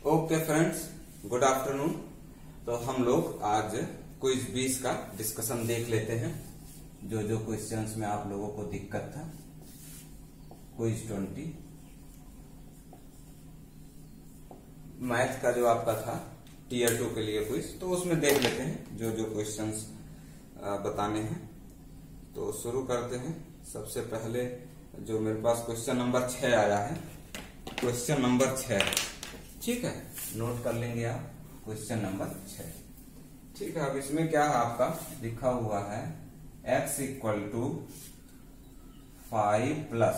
Okay friends, good afternoon. तो हम लोग आज क्विज 20 का डिस्कशन देख लेते हैं। जो जो क्वेश्चंस में आप लोगों को दिक्कत था, क्विज 20 मैथ का जो आपका था टीयर 2 के लिए क्विज, तो उसमें देख लेते हैं जो जो क्वेश्चंस बताने हैं। तो शुरू करते हैं। सबसे पहले जो मेरे पास क्वेश्चन नंबर 6 आया है, क्वेश्चन नंबर 6, ठीक है, नोट कर लेंगे आप। क्वेश्चन नंबर 6, ठीक है। अब इसमें क्या है, आपका लिखा हुआ है x equal to 5 plus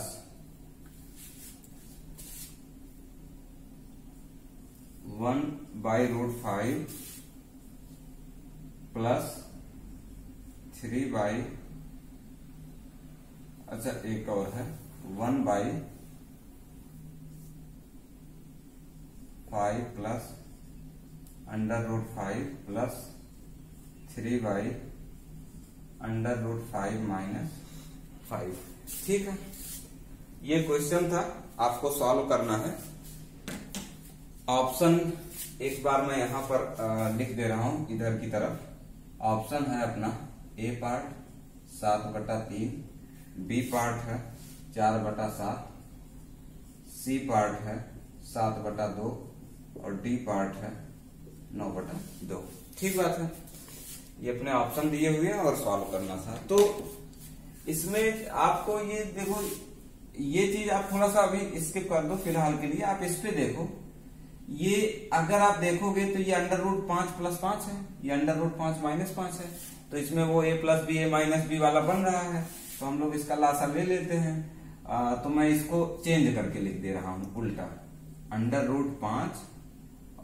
1/√5 plus 3 अच्छा एक और है 1/5 प्लस √5 प्लस 3/√5 माइनस 5, ठीक है। ये क्वेश्चन था, आपको सॉल्व करना है। ऑप्शन एक बार मैं यहां पर लिख दे रहा हूं इधर की तरफ। ऑप्शन है अपना ए पार्ट 7/3, बी पार्ट है 4/7, सी पार्ट है 7/2 और डी पार्ट है 9/2, ठीक बात है। ये अपने ऑप्शन दिए हुए हैं और सॉल्व करना था। तो इसमें आपको ये देखो, ये चीज आप थोड़ा सा अभी स्किप कर दो फिलहाल के लिए। आप इस पे देखो, ये अगर आप देखोगे तो ये √5 + 5 है, ये √5 - 5 है। तो इसमें वो a + b a - b वाला बन रहा है, तो हम लोग इसका लासा ले लेते हैं। तो मैं इसको चेंज करके लिख दे रहा हूं उल्टा, √5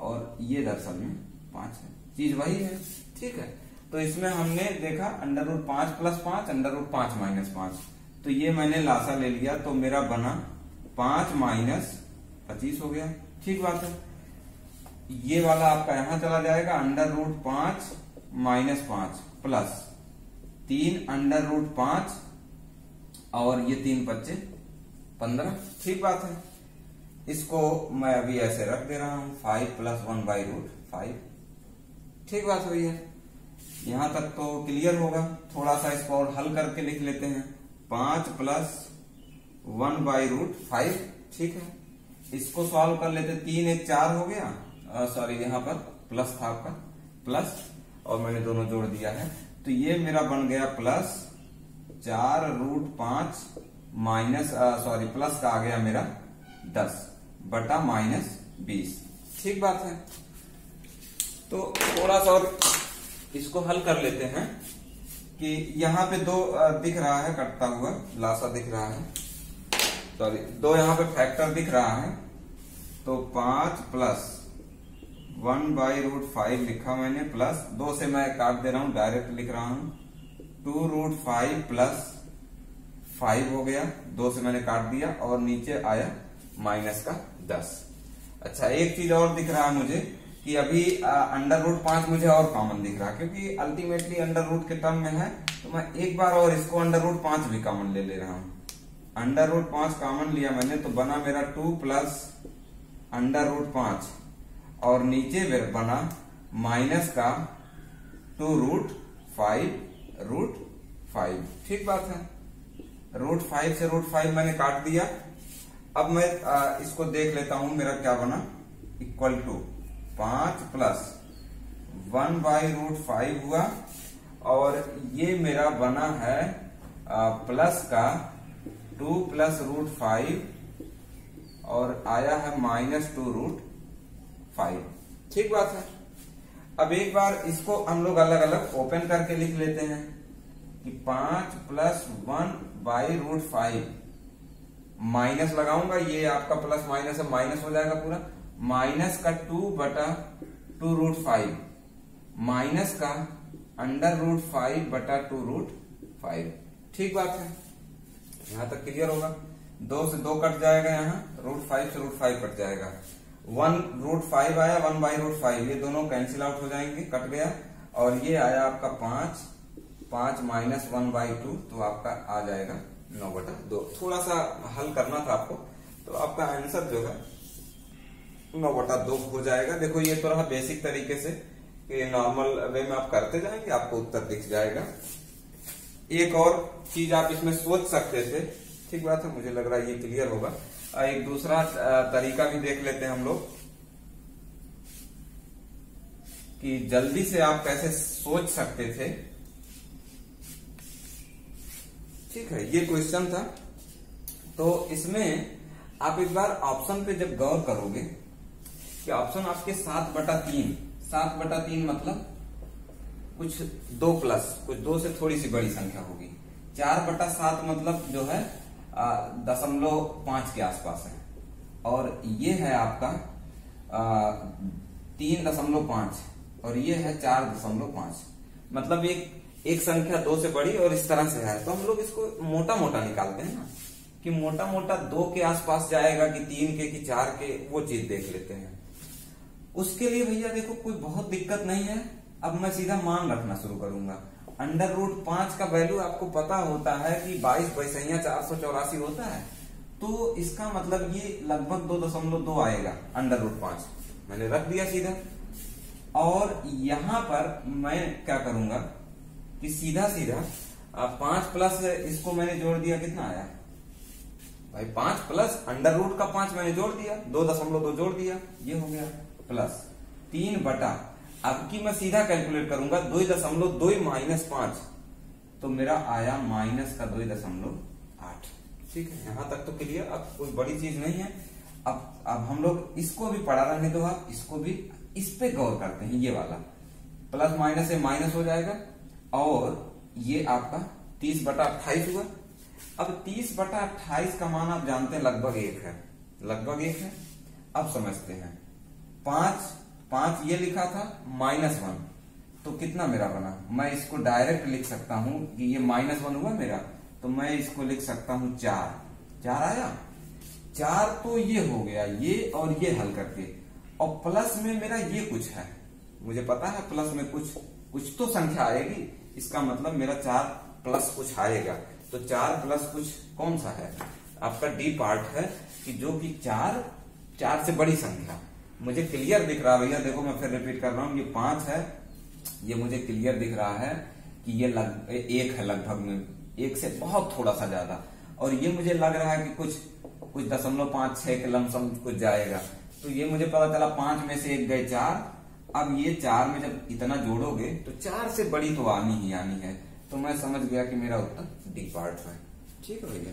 और ये दरअसल में 5 है, चीज वही है, ठीक है। तो इसमें हमने देखा √5 + 5 √5 - 5, तो ये मैंने लासा ले लिया, तो मेरा बना 5 - 25 हो गया, ठीक बात है। ये वाला आपका यहां चला जाएगा, √5 - 5 प्लस 3 √5 और ये 3 × 5 = 15, ठीक बात है। इसको मैं अभी ऐसे रख दे रहा हूं 5 + 1/√5, ठीक बात हुई है। यहां तक तो क्लियर होगा। थोड़ा सा इसको और हल करके लिख लेते हैं, 5 + 1/√5, ठीक है। इसको सॉल्व कर लेते, 3 × 1 = 4 हो गया। सॉरी, यहाँ पर प्लस था आपका, प्लस और मैंने दोनों जोड़ दिया है, तो ये मेरा बन गया प्लस 4√5 माइनस सॉरी प्लस का आ गया मेरा 10/-20, ठीक बात है। तो थोड़ा सा और इसको हल कर लेते हैं कि यहाँ पे 2 दिख रहा है कटता हुआ, लासा दिख रहा है, सॉरी 2 यहाँ पे फैक्टर दिख रहा है। तो 5 + 1/√5 लिखा मैंने, प्लस 2 से मैं काट दे रहा हूं, डायरेक्ट लिख रहा हूं 2√5 + 5 हो गया, 2 से मैंने काट दिया और नीचे आया माइनस का 10। अच्छा, एक चीज और दिख रहा है मुझे कि अभी √5 मुझे और कॉमन दिख रहा है, क्योंकि अल्टीमेटली अंडर रूट के टर्म में है, तो मैं एक बार और इसको √5 भी कॉमन ले रहा हूं। √5 कॉमन लिया मैंने, तो बना मेरा 2 + √5 और नीचे बना माइनस का 2√5, ठीक बात है। √5 से √5 मैंने काट दिया। अब मैं इसको देख लेता हूं, मेरा क्या बना, इक्वल टू 5 + 1/√5 हुआ, और ये मेरा बना है प्लस का 2 + √5 और आया है -2√5, ठीक बात है। अब एक बार इसको हम लोग अलग अलग ओपन करके लिख लेते हैं कि 5 + 1/√5 माइनस लगाऊंगा, ये आपका प्लस माइनस है, माइनस हो जाएगा पूरा, माइनस का 2/2√5 माइनस का √5/2√5, ठीक बात है। यहां तक क्लियर होगा। 2 से 2 कट जाएगा, यहाँ √5 से √5 कट जाएगा, 1√5 आया, 1/√5, ये दोनों कैंसिल आउट हो जाएंगे, कट गया। और ये आया आपका 5 माइनस 1/2, तो आपका आ जाएगा 9/2। थोड़ा सा हल करना था आपको, तो आपका आंसर जो है 9/2 हो जाएगा। देखो ये तो रहा बेसिक तरीके से कि नॉर्मल वे में आप करते जाएंगे, आपको उत्तर दिख जाएगा। एक और चीज आप इसमें सोच सकते थे, ठीक बात है, मुझे लग रहा है ये क्लियर होगा। एक दूसरा तरीका भी देख लेते हैं हम लोग कि जल्दी से आप कैसे सोच सकते थे। ठीक है, ये क्वेश्चन था। तो इसमें आप एक बार ऑप्शन पे जब गौर करोगे कि ऑप्शन आपके 7/3 मतलब कुछ 2 प्लस कुछ 2 से थोड़ी सी बड़ी संख्या होगी। 4/7 मतलब जो है 0.5 के आसपास है, और ये है आपका 3.5 और ये है 4.5। मतलब एक संख्या 2 से बड़ी और इस तरह से है। तो हम लोग इसको मोटा मोटा निकालते हैं ना, कि मोटा मोटा 2 के आसपास जाएगा कि 3 के कि 4 के, वो चीज देख लेते हैं। उसके लिए भैया देखो कोई बहुत दिक्कत नहीं है। अब मैं सीधा मान रखना शुरू करूंगा। √5 का वैल्यू आपको पता होता है कि 22 484 होता है। तो इसका मतलब ये लगभग 2.2 आएगा √5। मैंने रख दिया सीधा। और यहां पर मैं क्या करूंगा कि सीधा 5 प्लस इसको मैंने जोड़ दिया, कितना आया भाई 5 प्लस √5 मैंने जोड़ दिया, 2.2 जोड़ दिया, ये हो गया प्लस 3/, अब की मैं सीधा कैलकुलेट करूंगा 2.2 माइनस 5, तो मेरा आया -2.8। ठीक है, यहां तक तो क्लियर। अब कोई बड़ी चीज नहीं है। अब हम लोग इसको भी पढ़ा रहने दो, आप इसको भी इस पे गौर करते हैं। ये वाला प्लस माइनस से माइनस हो जाएगा, और ये आपका 30/28 हुआ। अब 30/28 का मान आप जानते हैं लगभग 1 है, लगभग 1 है। अब समझते हैं 5 ये लिखा था -1, तो कितना मेरा बना। मैं इसको डायरेक्ट लिख सकता हूं कि ये -1 हुआ मेरा, तो मैं इसको लिख सकता हूं 4 आया। 4 तो ये हो गया, ये और ये हल करके, और प्लस में मेरा ये कुछ है, मुझे पता है प्लस में कुछ तो संख्या आएगी। इसका मतलब मेरा 4 प्लस कुछ आएगा। तो 4 प्लस कुछ कौन सा है, आपका डी पार्ट है, कि जो कि 4 से बड़ी संख्या। मुझे क्लियर दिख रहा है भैया, देखो मैं फिर रिपीट कर रहा हूं, ये 5 है, ये मुझे क्लियर दिख रहा है कि ये 1 है, लगभग में 1 से बहुत थोड़ा सा ज्यादा। और ये मुझे लग रहा है कि कुछ 0.56 के लमसम कुछ जाएगा। तो ये मुझे पता चला 5 में से 1 गए 4। अब ये 4 में जब इतना जोड़ोगे तो 4 से बड़ी तो आनी ही आनी है। तो मैं समझ गया कि मेरा उत्तर डी पार्ट है। ठीक है भैया,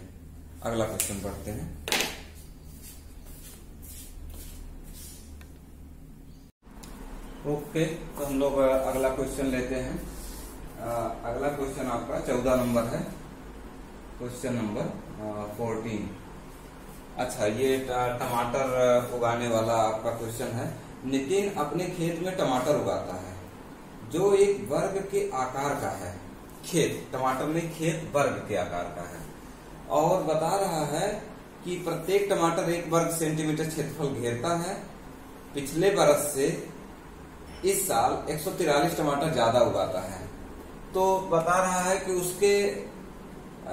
अगला क्वेश्चन पढ़ते हैं। ओके, तो हम लोग अगला क्वेश्चन लेते हैं। अगला क्वेश्चन आपका 14 नंबर है, क्वेश्चन नंबर 14। अच्छा, ये टमाटर उगाने वाला आपका क्वेश्चन है। नितिन अपने खेत में टमाटर उगाता है जो एक वर्ग के आकार का है। खेत, टमाटर में खेत वर्ग के आकार का है, और बता रहा है कि प्रत्येक टमाटर 1 वर्ग सेंटीमीटर क्षेत्रफल घेरता है। पिछले बरस से इस साल 143 टमाटर ज्यादा उगाता है। तो बता रहा है कि उसके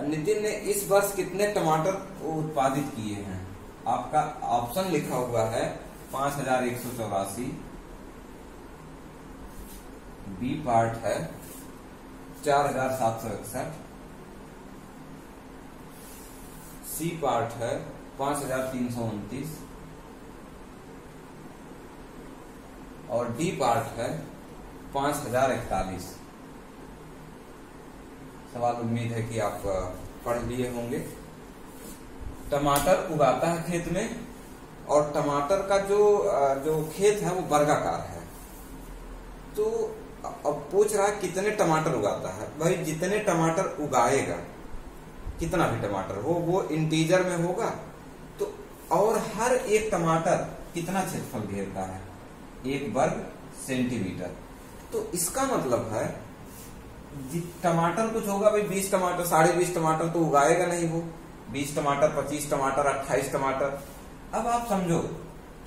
नितिन ने इस वर्ष कितने टमाटर उत्पादित किए हैं। आपका ऑप्शन लिखा हुआ है 5184, बी पार्ट है 4761, सी पार्ट है 5329, और डी पार्ट है 5041। सवाल उम्मीद है कि आप पढ़ लिए होंगे। टमाटर उगाता है खेत में, और टमाटर का जो खेत है वो वर्गाकार है। तो अब पूछ रहा है कितने टमाटर उगाता है। भाई जितने टमाटर उगाएगा, कितना भी टमाटर हो, वो इंटीजर में होगा। तो और हर एक टमाटर कितना क्षेत्रफल घेरता है, 1 वर्ग सेंटीमीटर। तो इसका मतलब है टमाटर कुछ होगा भाई 20 टमाटर, 20.5 टमाटर तो उगाएगा नहीं वो। 20 टमाटर, 25 टमाटर, 28 टमाटर। अब आप समझो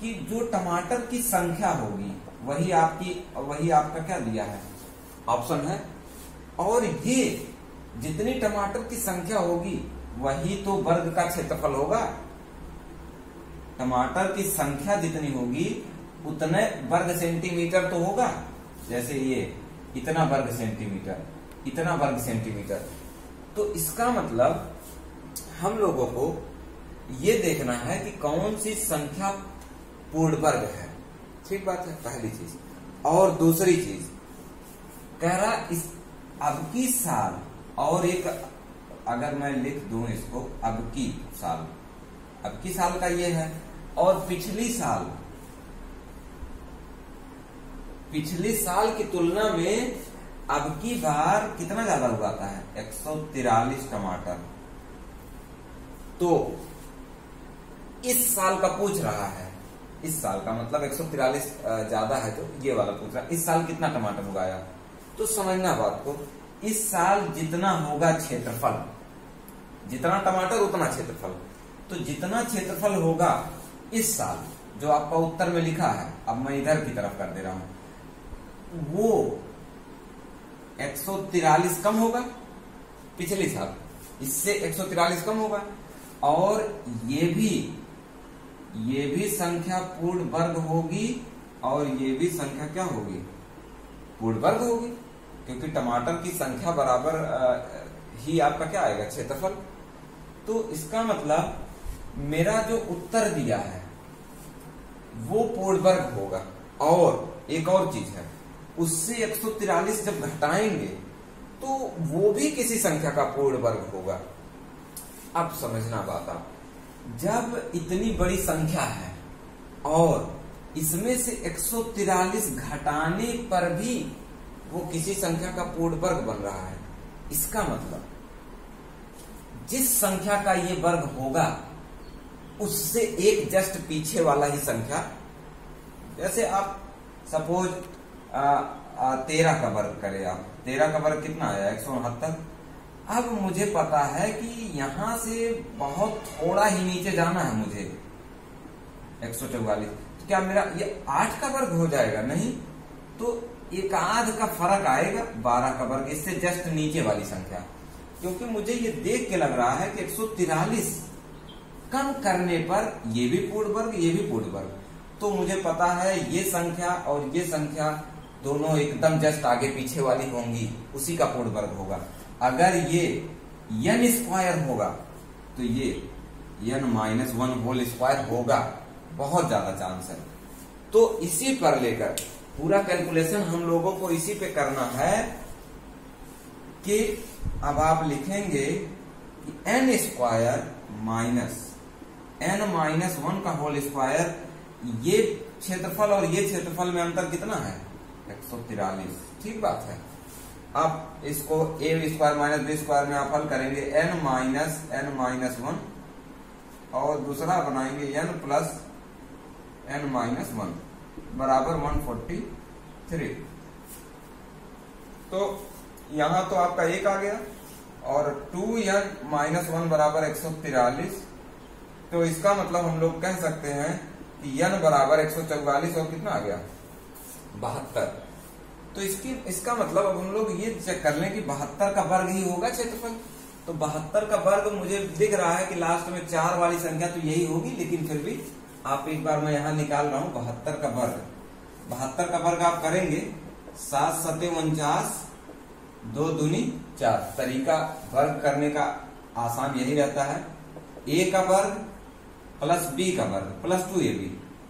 कि जो टमाटर की संख्या होगी वही आपका क्या दिया है, ऑप्शन है। और ये जितनी टमाटर की संख्या होगी वही तो वर्ग का क्षेत्रफल होगा। टमाटर की संख्या जितनी होगी उतने वर्ग सेंटीमीटर तो होगा। जैसे ये इतना वर्ग सेंटीमीटर, इतना वर्ग सेंटीमीटर। तो इसका मतलब हम लोगों को ये देखना है कि कौन सी संख्या पूर्ण वर्ग है। ठीक बात है, पहली चीज। और दूसरी चीज कह रहा इस अब की साल, और एक अगर मैं लिख दूं इसको अब की साल का ये है, और पिछली साल की तुलना में अब की बार कितना ज्यादा उगाता है, 143 टमाटर। तो इस साल का पूछ रहा है, इस साल का मतलब 143 ज्यादा है, तो ये वाला पूछ रहा है इस साल कितना टमाटर उगाया। तो समझना बात को, इस साल जितना होगा क्षेत्रफल, जितना टमाटर उतना क्षेत्रफल, तो जितना क्षेत्रफल होगा इस साल, जो आपका उत्तर में लिखा है, अब मैं इधर की तरफ कर दे रहा हूं, वो 143 कम होगा पिछले साल, इससे 143 कम होगा। और ये भी संख्या पूर्ण वर्ग होगी, और ये भी संख्या क्या होगी, पूर्ण वर्ग होगी, क्योंकि टमाटर की संख्या बराबर ही आपका क्या आएगा, क्षेत्रफल। तो इसका मतलब मेरा जो उत्तर दिया है वो पूर्ण वर्ग होगा। और एक और चीज है, उससे 143 जब घटाएंगे तो वो भी किसी संख्या का पूर्ण वर्ग होगा। अब समझना बात आप, जब इतनी बड़ी संख्या है और इसमें से 143 घटाने पर भी वो किसी संख्या का पूर्ण वर्ग बन रहा है, इसका मतलब जिस संख्या का ये वर्ग होगा उससे एक जस्ट पीछे वाला ही संख्या, जैसे आप सपोज 13 का वर्ग करें, आप 13 का वर्ग कितना आया, 169। अब मुझे पता है कि यहां से बहुत थोड़ा ही नीचे जाना है मुझे, 144। तो क्या मेरा ये 8 का वर्ग हो जाएगा, नहीं, तो एक आध का फर्क आएगा, 12 का वर्ग, इससे जस्ट नीचे वाली संख्या। क्योंकि मुझे ये देख के लग रहा है कि 143 कम करने पर ये भी पूर्ण वर्ग, ये भी पूर्ण वर्ग, तो मुझे पता है ये संख्या और ये संख्या दोनों एकदम जस्ट आगे पीछे वाली होंगी, उसी का पूर्ण वर्ग होगा। अगर ये n स्क्वायर होगा तो ये n-1 होल स्क्वायर होगा, बहुत ज्यादा चांस है। तो इसी पर लेकर पूरा कैलकुलेशन हम लोगों को इसी पे करना है कि अब आप लिखेंगे कि n स्क्वायर माइनस n-1 का होल स्क्वायर, ये क्षेत्रफल और ये क्षेत्रफल में अंतर कितना है, 143। ठीक बात है। अब इसको a square minus b square में आप हल करेंगे, n-1 और दूसरा बनाएंगे n प्लस n-1 बराबर 143। तो यहां तो आपका 1 आ गया, और 2n-1 बराबर 143। तो इसका मतलब हम लोग कह सकते हैं कि n बराबर 144 और कितना आ गया, 72। तो इसका मतलब अब हम लोग ये चेक कर लें कि 72 का वर्ग ही होगा क्षेत्रफल। तो 72 का वर्ग मुझे दिख रहा है कि लास्ट में 4 वाली संख्या तो यही होगी, लेकिन फिर भी आप एक बार मैं यहां निकाल रहा हूं 72 का वर्ग। 72 का वर्ग आप करेंगे 7 सते 49, 2 दूनी 4। तरीका वर्ग करने का आसान यही रहता है, a का वर्ग प्लस b का वर्ग प्लस 2ab।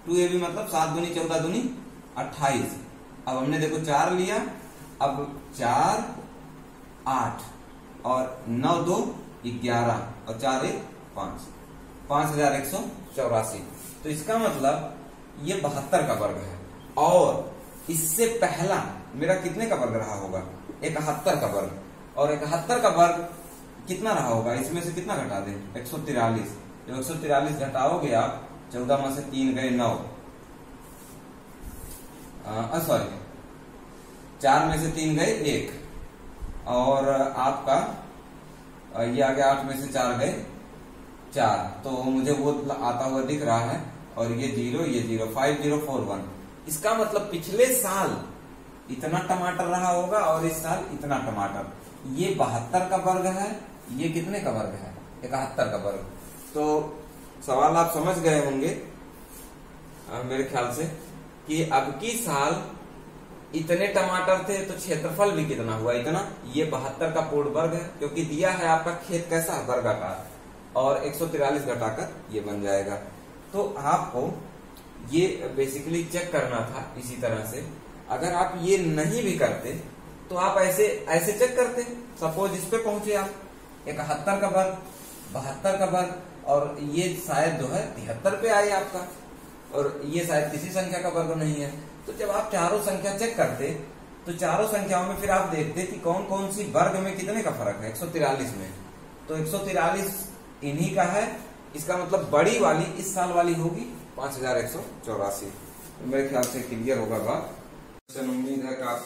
2ab मतलब 7 दूनी 14 दूनी 28। अब हमने देखो 4 लिया, अब 4 8 और 9 2 11 और 4 1 5, 5184। तो इसका मतलब ये 72 का वर्ग है। और इससे पहला मेरा कितने का वर्ग रहा होगा, 71 का वर्ग। और 71 का वर्ग कितना रहा होगा, इसमें से कितना घटा दें, 143। जब 143 घटाओगे आप, 14 में से 3 गए 9, सॉरी 4 में से 3 गए 1, और आपका ये आ गया 8 में से 4 गए 4। तो मुझे वो आता हुआ दिख रहा है, और ये 0 ये 0, 5041। इसका मतलब पिछले साल इतना टमाटर रहा होगा और इस साल इतना टमाटर। ये 72 का वर्ग है, ये कितने का वर्ग है, 71 का वर्ग। तो सवाल आप समझ गए होंगे मेरे ख्याल से कि अब की साल इतने टमाटर थे तो क्षेत्रफल भी कितना हुआ, इतना। ये 72 का पूर्ण वर्ग है, क्योंकि दिया है आपका खेत कैसा है, वर्गाकार, और 143 घटाकर ये बन जाएगा। तो आपको ये बेसिकली चेक करना था। इसी तरह से अगर आप ये नहीं भी करते तो आप ऐसे ऐसे चेक करते। सपोज इस पे पहुंचे आप 71 का वर्ग, 72 का वर्ग, और ये शायद जो है 73 पे आए आपका, और ये शायद किसी संख्या का वर्ग नहीं है। तो जब आप चारों संख्या चेक करते तो चारों संख्याओं में फिर आप देखते कि कौन कौन सी वर्ग में कितने का फर्क है, 143 में। तो 143 इन्हीं का है, इसका मतलब बड़ी वाली इस साल वाली होगी 5184। मेरे ख्याल से क्लियर होगा बात। उम्मीद है कि आप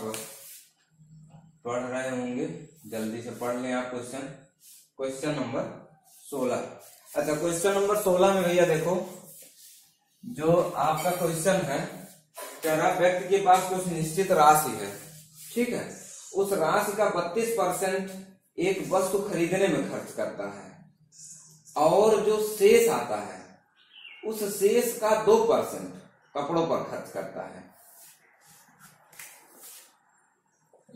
पढ़ रहे होंगे, जल्दी से पढ़ लें आप क्वेश्चन नंबर 16। अच्छा, क्वेश्चन नंबर 16 में भैया देखो, जो आपका क्वेश्चन है, कह रहा व्यक्ति के पास कुछ निश्चित राशि है, ठीक है, उस राशि का 32% एक वस्तु खरीदने में खर्च करता है, और जो शेष आता है उस शेष का 2% कपड़ों पर खर्च करता है।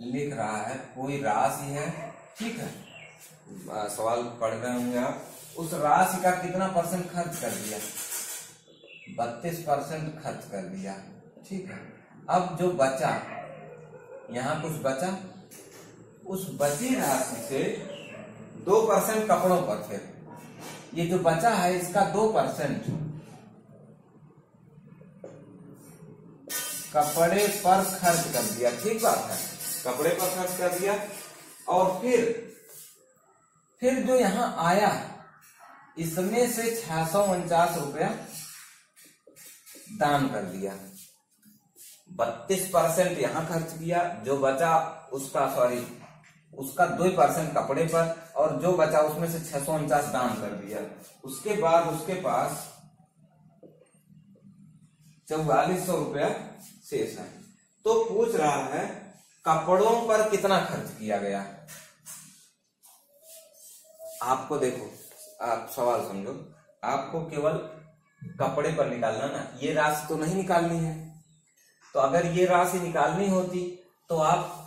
लिख रहा है कोई राशि है, ठीक है, सवाल पढ़ रहे होंगे आप, उस राशि का कितना परसेंट खर्च कर दिया, 32% खर्च कर दिया, ठीक है। अब जो बचा, यहां कुछ बचा, उस बची राशि से 2% कपड़ों पर, फिर ये जो बचा है इसका 2% कपड़े पर खर्च कर दिया, ठीक बात है, कपड़े पर खर्च कर दिया। और फिर जो यहां आया इसमें से 649 रुपया दान कर दिया। 32% यहां खर्च किया, जो बचा उसका 2% कपड़े पर, और जो बचा उसमें से 649 दान कर दिया। उसके बाद उसके पास 4400 रुपया शेष है। तो पूछ रहा है कपड़ों पर कितना खर्च किया गया। आपको देखो, आप सवाल समझो, आपको केवल कपड़े पर निकालना ना, ये राशि तो नहीं निकालनी है। तो अगर ये राशि निकालनी होती तो आप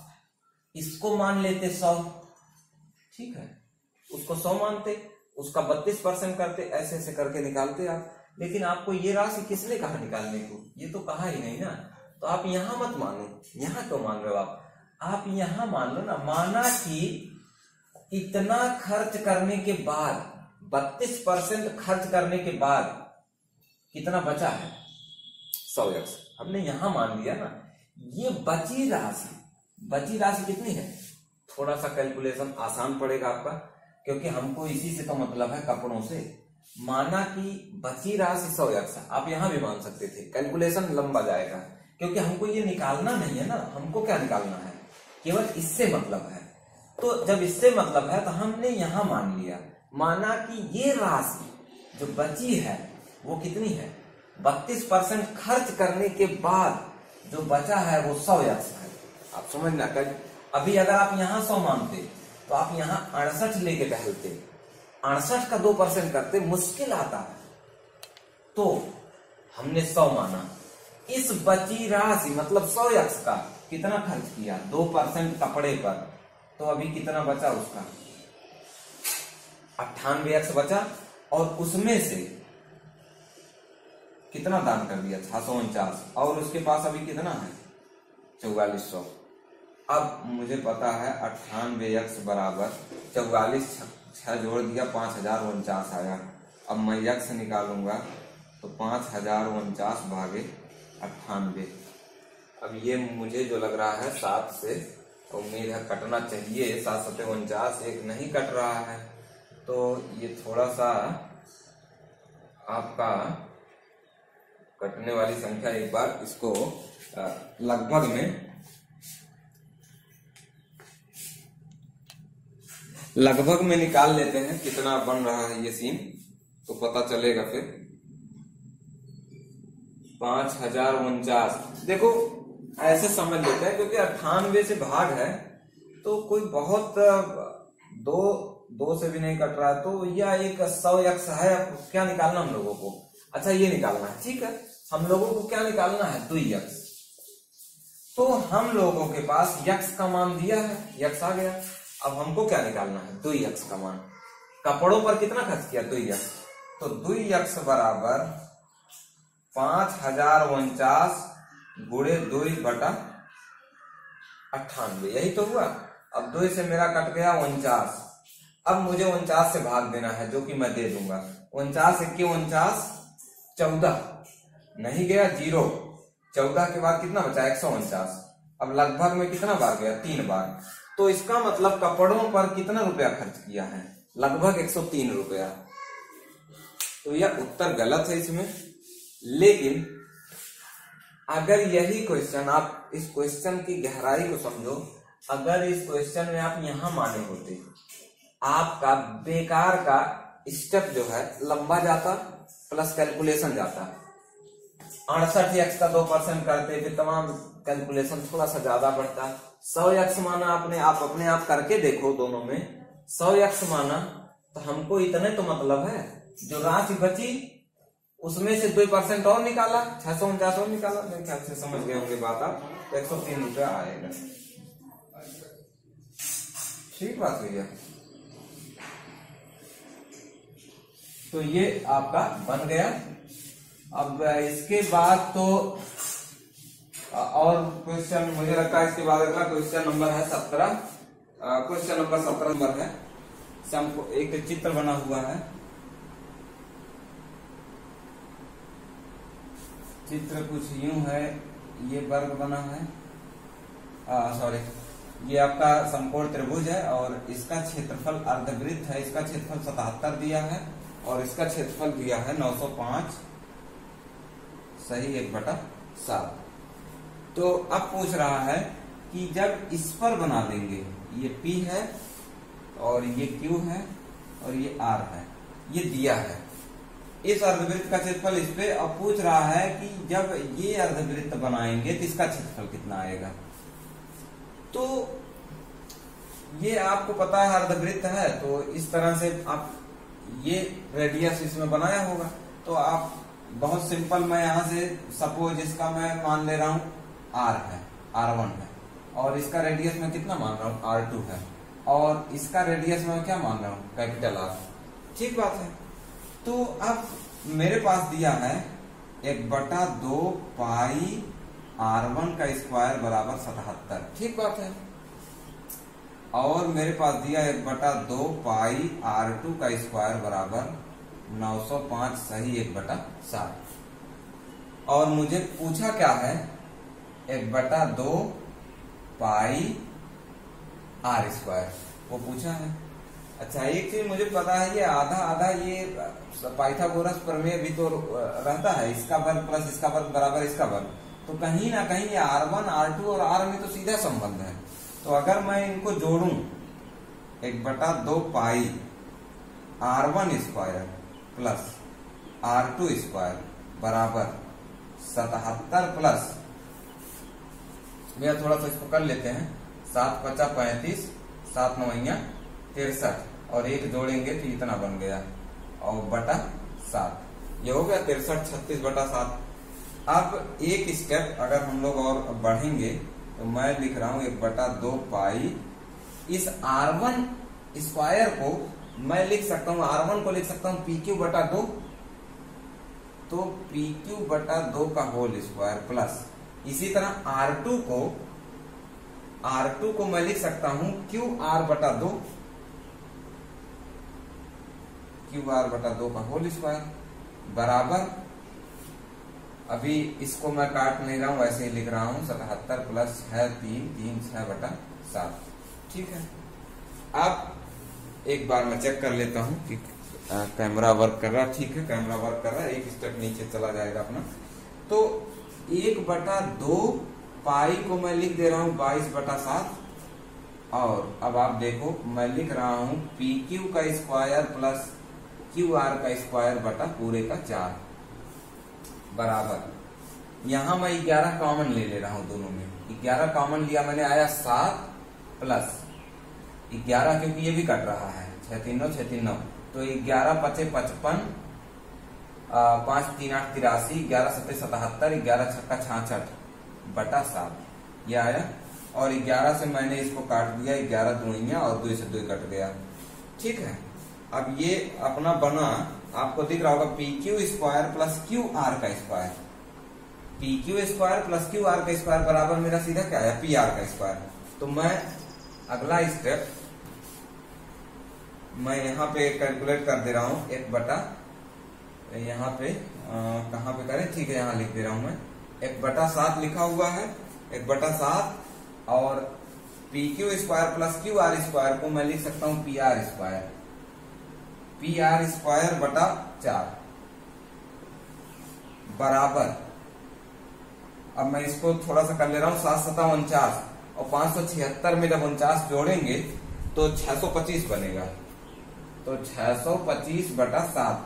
इसको मान लेते 100, ठीक है, उसको 100 मानते, उसका 32% करते, ऐसे ऐसे करके निकालते आप। लेकिन आपको ये राशि किसने कहा निकालने को, ये तो कहा ही नहीं ना। तो आप यहां मत मानो, यहां क्यों मान रहे हो आप यहां मान लो ना। माना कि इतना खर्च करने के बाद, 32% खर्च करने के बाद कितना बचा है, 100x, हमने यहां मान लिया ना। ये बची राशि कितनी है, थोड़ा सा कैलकुलेशन आसान पड़ेगा आपका, क्योंकि हमको इसी से तो मतलब है, कपड़ों से। माना कि बची राशि 100x, आप यहां भी मान सकते थे, कैलकुलेशन लंबा जाएगा, क्योंकि हमको ये निकालना नहीं है ना। हमको क्या निकालना है, केवल इससे मतलब है। तो जब इससे मतलब है तो हमने यहां मान लिया। माना कि ये राशि जो बची है वो कितनी है, 32% खर्च करने के बाद जो बचा है वो 100x है। आप समझना, अभी अगर आप यहां 100 मानते तो आप यहां 68 लेके टहलते, 68 का 2% करते, मुश्किल आता है। तो हमने 100 माना, इस बची राशि मतलब 100x का कितना खर्च किया, 2% कपड़े पर, तो अभी कितना बचा उसका, 98x बचा, और उसमें से कितना दान कर दिया, 649, और उसके पास अभी कितना है, 4400। अब मुझे पता है 98x बराबर 44, 6 जोड़ दिया 5049 आया। अब मैं x निकालूंगा तो 5049 भागे 98। अब ये मुझे जो लग रहा है 7 से, उम्मीद है कटना चाहिए, 7 7 49, एक नहीं कट रहा है। तो ये थोड़ा सा आपका कटने वाली संख्या, एक बार इसको लगभग में निकाल लेते हैं कितना बन रहा है ये सीन, तो पता चलेगा फिर। 5049, देखो ऐसे समझ लेते हैं, क्योंकि 98 से भाग है तो कोई बहुत दो से भी नहीं कट रहा है, तो यह एक 100x है। क्या निकालना हम लोगों को, अच्छा ये निकालना है, ठीक है, हम लोगों को क्या निकालना है, 2x। तो हम लोगों के पास x का मान दिया है, x आ गया। अब हमको क्या निकालना है, 2x का मान। कपड़ों पर कितना खर्च किया, 2x। तो 2x बराबर 5049 गुणे 2/98, यही तो हुआ। अब 2 से मेरा कट गया 49। अब मुझे 49 से भाग देना है, जो कि मैं दे दूंगा। 49 × 49 14, नहीं गया 0। 14 के बाद कितना बचा, 149। अब लगभग में कितना बार गया, 3 बार। तो इसका मतलब कपड़ों पर कितना रुपया खर्च किया है, लगभग 103 रुपया। तो यह उत्तर गलत है इसमें। लेकिन अगर यही क्वेश्चन, आप इस क्वेश्चन की गहराई को समझो, अगर इस क्वेश्चन में आप यहां माने होते, आपका बेकार का स्टेप जो है लंबा जाता, प्लस कैलकुलेशन जाता। 68x का 2% करते, फिर तमाम कैलकुलेशन थोड़ा सा ज्यादा बढ़ता। 100x माना आपने, आप अपने आप करके देखो, दोनों में 100x माना, तो हमको इतने तो मतलब है, जो राशि बची उसमें से 2% और निकाला, 649 और निकाला। मेरे ख्याल से समझ गए होंगे बात आप। तो 103 रुपया आएगा। ठीक बात हुई है। तो ये आपका बन गया। अब इसके बाद तो और क्वेश्चन मुझे लगता है इसके बाद अगला क्वेश्चन नंबर है 17। क्वेश्चन नंबर 17 नंबर है। हमको एक चित्र बना हुआ है। चित्र कुछ यूं है, ये वर्ग बना है, सॉरी, ये आपका समकोण त्रिभुज है और इसका क्षेत्रफल अर्धवृत्त है। इसका क्षेत्रफल 77 दिया है और इसका क्षेत्रफल दिया है 905 सही 1/7। तो अब पूछ रहा है कि जब इस पर बना देंगे, ये P है और ये Q है और ये R है, ये दिया है इस अर्धवृत्त का क्षेत्रफल इस पे। अब पूछ रहा है कि जब ये अर्धवृत्त बनाएंगे तो इसका क्षेत्रफल कितना आएगा। तो ये आपको पता है अर्धवृत्त है, तो इस तरह से आप ये रेडियस इसमें बनाया होगा। तो आप बहुत सिंपल, मैं यहां से सपोज इसका मैं मान ले रहा हूं R है, R1 है, और इसका रेडियस में कितना मान रहा हूं, R2 है, और इसका रेडियस में क्या मान रहा हूं, कैपिटल R। ठीक बात है। तो अब मेरे पास दिया है 1/2 पाई R1 का स्क्वायर बराबर 77। ठीक बात है। और मेरे पास दिया 1/2 पाई R2 का स्क्वायर बराबर 905 सही 1/7। और मुझे पूछा क्या है, 1/2 पाई R स्क्वायर, वो पूछा है। अच्छा, एक चीज मुझे पता है, ये आधा आधा, ये पाइथागोरस प्रमेय भी तो रहता है, इसका वर्ग प्लस इसका वर्ग बराबर इसका वर्ग। तो कहीं ना कहीं ये R1, R2 और R में तो सीधा संबंध है। तो अगर मैं इनको जोड़ूं, 1/2 पाई R1 square plus R2 square बराबर 77 प्लस, भैया थोड़ा सा इसको कर लेते हैं, 7 × 5 = 35, 7 × 9 = 63, और एक जोड़ेंगे तो इतना बन गया, और बटा 7, ये हो गया 63, 36/7। अब एक स्टेप अगर हम लोग और बढ़ेंगे तो मैं लिख रहा हूं 1/2 पाई, इस R1 स्क्वायर को मैं लिख सकता हूं, R1 को लिख सकता हूं PQ/2, तो PQ/2 का होल स्क्वायर प्लस, इसी तरह R2 को मैं लिख सकता हूं QR/2, QR/2 का होल स्क्वायर बराबर, अभी इसको मैं काट नहीं रहा हूं, वैसे ही लिख रहा हूं, 77 प्लस 6 3 3 6/7। ठीक है। अब एक बार मैं चेक कर लेता हूं कि कैमरा वर्क कर रहा है। ठीक है, कैमरा वर्क कर रहा है। एक स्टेप नीचे चला जाएगा अपना। तो 1/2 पाई को मैं लिख दे रहा हूं 22/7, और अब आप देखो मैं लिख रहा हूं PQ का स्क्वायर प्लस QR का स्क्वायर बटा पूरे का 4 बराबर, यहां मैं 11 कॉमन ले रहा हूं दोनों में। 11 कॉमन लिया मैंने, आया 7 प्लस 11, क्योंकि ये भी कट रहा है, 6 3 9 6 3 9, तो 11 × 5 = 55 5 3 8 83, 11 7 77, 11 छक्का 66 बटा 7 ये आया। और 11 से मैंने इसको काट दिया, 11 दूनिया और 2 से 2 कट गया। ठीक है, अब ये अपना बना, आपको दिख रहा होगा P Q square plus Q R का square. P Q square plus Q R का स्क्वायर बराबर मेरा सीधा क्या है, पी आर का स्क्वायर। तो मैं अगला स्टेप मैं यहाँ पे कैलकुलेट कर दे रहा हूँ, 1 बटा यहाँ पे कहाँ पे करें, ठीक है यहाँ लिख दे रहा हूं मैं, 1 बटा 7 लिखा हुआ है, 1 बटा 7 और P Q square plus Q are square को मैं लिख सकता हूं P R square, P R square बटा 4 बराबर, अब मैं इसको थोड़ा सा कर ले रहा हूं, 7 7 49 और 576 में जब 49 जोड़ेंगे तो 625 बनेगा। तो 625 बटा 7,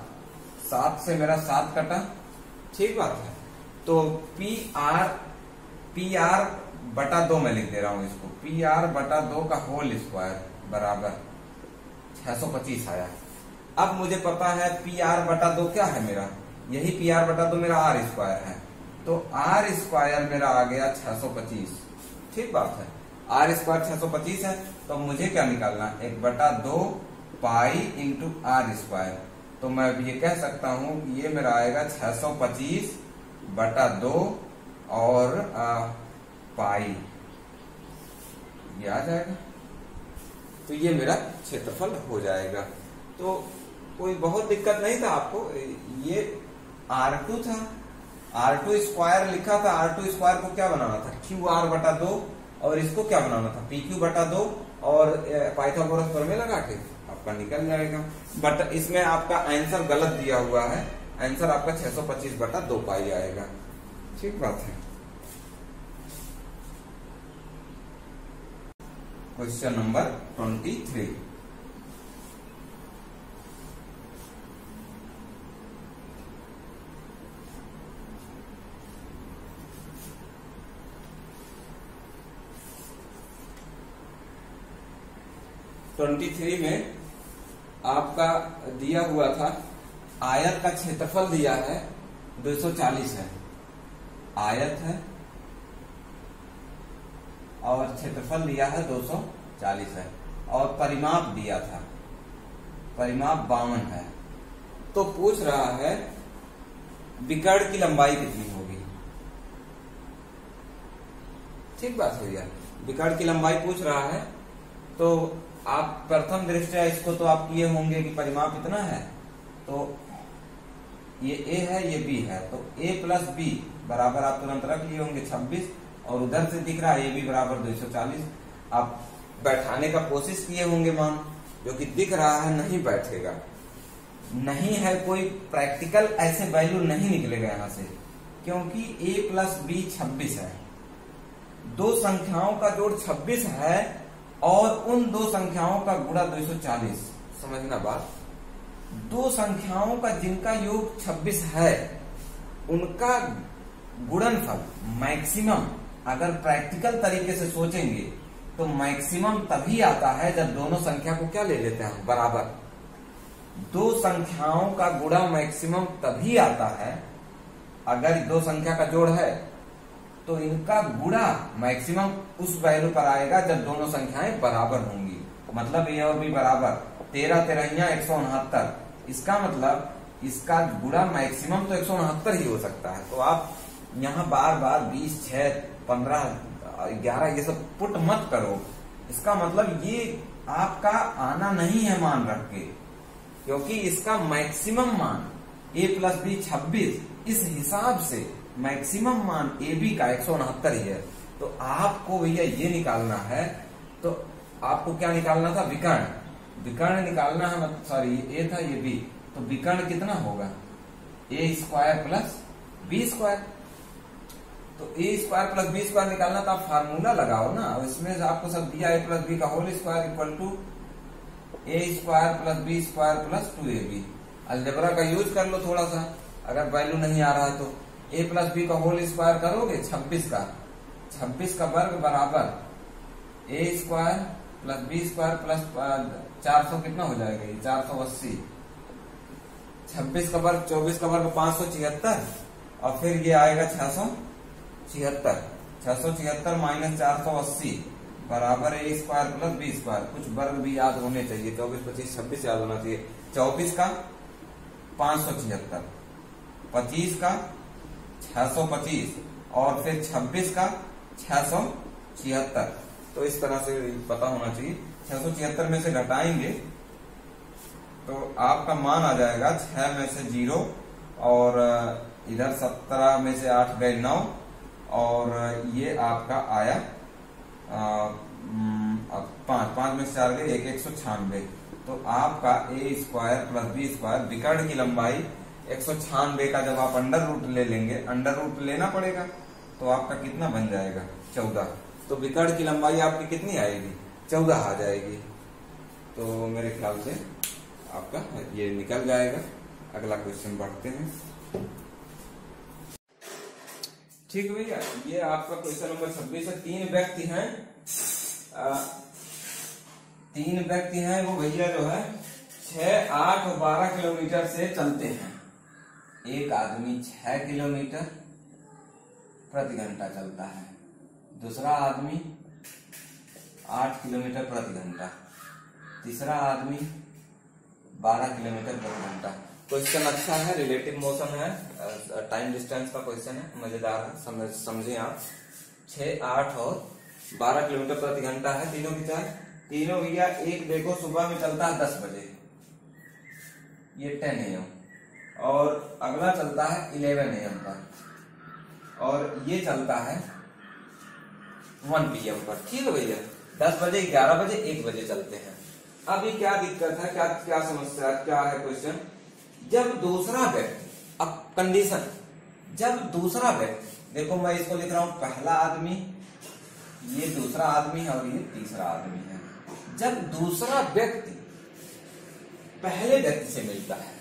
7 से मेरा 7 कटा, ठीक बात है। तो पी आर बटा 2 मैं लिख दे रहा हूं इसको, पी आर बटा 2 का होल स्क्वायर बराबर 625 आया। अब मुझे पता है पी आर बटा 2 क्या है मेरा, यही पी आर बटा 2 मेरा आर स्क्वायर है। तो आर स्क्वायर मेरा आ गया 625, ठीक बात है, आर स्क्वायर 625 है। तो मुझे क्या निकालना, 1 बटा 2 पाई इंटू आर स्क्वायर। तो मैं ये कह सकता हूं कि ये मेरा आएगा 625 बटा 2 और पाई, ये आ जाएगा। तो ये मेरा क्षेत्रफल हो जाएगा। तो कोई बहुत दिक्कत नहीं था आपको, ये R2 था, R2 स्क्वायर लिखा था, R2 स्क्वायर को क्या बनाना था, क्यू आर बटा 2 और इसको क्या बनाना था, पी क्यू बटा 2 और पाइथागोरस प्रमेय लगा के आपका निकल जाएगा। बट इसमें आपका आंसर गलत दिया हुआ है, आंसर आपका 625 बटा 2 पाई आएगा, ठीक बात है। क्वेश्चन नंबर 23, में आपका दिया हुआ था आयत का क्षेत्रफल दिया है 240 है, आयत है और क्षेत्रफल दिया है 240 है और परिमाप दिया था, परिमाप 52 है। तो पूछ रहा है विकर्ण की लंबाई कितनी होगी, ठीक बात है यार, विकर्ण की लंबाई पूछ रहा है। तो आप प्रथम दृष्टया इसको तो आप किए होंगे कि परिमाप इतना है, तो ये A है ये B है, तो A प्लस B बराबर आप तुरंत रख लिए होंगे 26 और उधर से दिख रहा है AB बराबर 240। आप बैठाने का कोशिश किए होंगे मान, जो कि दिख रहा है नहीं बैठेगा, नहीं है कोई प्रैक्टिकल ऐसे वैल्यू नहीं निकलेगा यहां से, क्योंकि A प्लस B 26 है, दो संख्याओं का जोड़ 26 है और उन दो संख्याओं का गुणा 240, समझना बात। दो संख्याओं का जिनका योग 26 है उनका गुणनफल मैक्सिमम, अगर प्रैक्टिकल तरीके से सोचेंगे तो मैक्सिमम तभी आता है जब दोनों संख्या को क्या ले लेते हैं, बराबर। दो संख्याओं का गुणा मैक्सिमम तभी आता है अगर दो संख्या का जोड़ है तो इनका गुणा मैक्सिमम उस वैल्यू पर आएगा जब दोनों संख्याएं बराबर होंगी। मतलब ए और बी बराबर, 13 13 169, इसका मतलब इसका गुणा मैक्सिमम तो 169 ही हो सकता है। तो आप यहाँ बार बार 20 6 15 11 ये सब पुट मत करो, इसका मतलब ये आपका आना नहीं है मान रख के, क्योंकि इसका मैक्सिमम मान a प्लस बी 26, इस हिसाब से मैक्सिमम मान ए बी का 169 ही है। तो आपको भैया ये निकालना है, तो आपको क्या निकालना था, विकर्ण, विकर्ण निकालना है, मतलब सॉरी ए था ये बी, तो विकर्ण कितना होगा, ए स्क्वायर प्लस बी स्क्वायर। तो ए स्क्वायर प्लस बी स्क्वायर निकालना तो आप फार्मूला लगाओ ना, इसमें आपको सब दिया ए प्लस बी का whole square equal to A square plus B square plus 2ab। Algebra का यूज कर लो थोड़ा सा, अगर वैल्यू नहीं आ रहा है तो a प्लस बी का होल स्क्वायर करोगे 26 का वर्ग बराबर a square plus B square plus 400 कितना हो जाएगा, ये 480, 26 का वर्ग 24 का वर्ग 576 और फिर ये आएगा 676। 676 माइनस 480 बराबर ए स्क्वायर प्लस बी स्क्वायर। कुछ वर्ग भी याद होने चाहिए, 24, 25, 26 याद होना चाहिए। 24 का 576, 25 का 625 और फिर 26 का 676। तो इस तरह से पता होना चाहिए। 676 में से घटाएंगे तो आपका मान आ जाएगा 6 में से 0 और इधर 17 में से 8 गए 9 और ये आपका आया 5 में से 4 गए 196। तो आपका ए स्क्वायर प्लस बी स्क्वायर विकर्ण की लंबाई 196 का जब आप अंडर रूट ले लेंगे, अंडर रूट लेना पड़ेगा, तो आपका कितना बन जाएगा 14। तो विकर्ण की लंबाई आपकी कितनी आएगी 14 आ जाएगी। तो मेरे ख्याल से आपका ये निकल जाएगा। अगला क्वेश्चन बढ़ते हैं। ठीक है भैया, ये आपका क्वेश्चन नंबर 26 है। तीन व्यक्ति हैं वो भैया जो है 6, 8 और 12 किलोमीटर से चलते हैं। एक आदमी 6 किलोमीटर प्रति घंटा चलता है, दूसरा आदमी 8 किलोमीटर प्रति घंटा, तीसरा आदमी 12 किलोमीटर प्रति घंटा। क्वेश्चन अच्छा है, रिलेटिव मोशन है, टाइम डिस्टेंस का क्वेश्चन है, मजेदार है, समझे आप। 6, 8 और 12 किलोमीटर प्रति घंटा है तीनों की चाल। तीनों भैया, एक देखो सुबह में चलता है 10 बजे, ये 10 AM, और अगला चलता है 11 AM पर, और ये चलता है 1 PM पर। ठीक है भैया, 10 बजे, 11 बजे, 1 बजे चलते हैं। अभी क्या दिक्कत है, क्या समस्या, क्या है क्वेश्चन? जब दूसरा व्यक्ति, अब कंडीशन, जब दूसरा व्यक्ति, देखो मैं इसको लिख रहा हूं पहला आदमी, ये दूसरा आदमी है और ये तीसरा आदमी है। जब दूसरा व्यक्ति पहले व्यक्ति से मिलता है,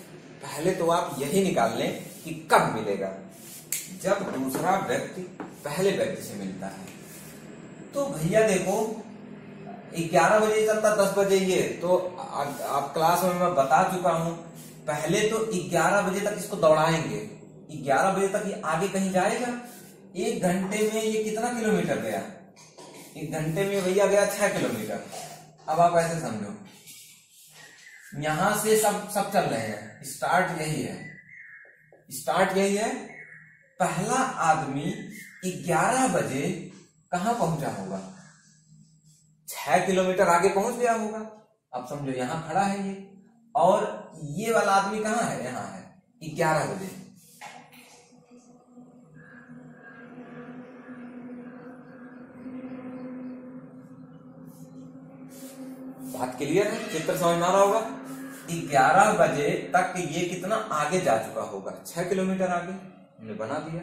पहले तो आप यही निकाल लें कि कब मिलेगा। जब दूसरा व्यक्ति पहले व्यक्ति से मिलता है तो भैया देखो 11 बजे चलता, 10 बजे ये, तो आप क्लास में मैं बता चुका हूं। पहले तो 11 बजे तक इसको दौड़ाएंगे, 11 बजे तक ये आगे कहीं जाएगा। 1 घंटे में ये कितना किलोमीटर गया? 1 घंटे में भैया गया 6 किलोमीटर। अब आप ऐसे समझो, यहां से सब चल रहे हैं, स्टार्ट यही है। पहला आदमी 11 बजे कहां पहुंचा होगा? 6 किलोमीटर आगे पहुंच गया होगा। अब समझो यहां खड़ा है ये, और ये वाला आदमी कहां है? यहां है 11 बजे। बात क्लियर है? चित्र समझ में आ रहा होगा? 11 बजे तक ये कितना आगे जा चुका होगा? 6 किलोमीटर आगे हमने बना दिया।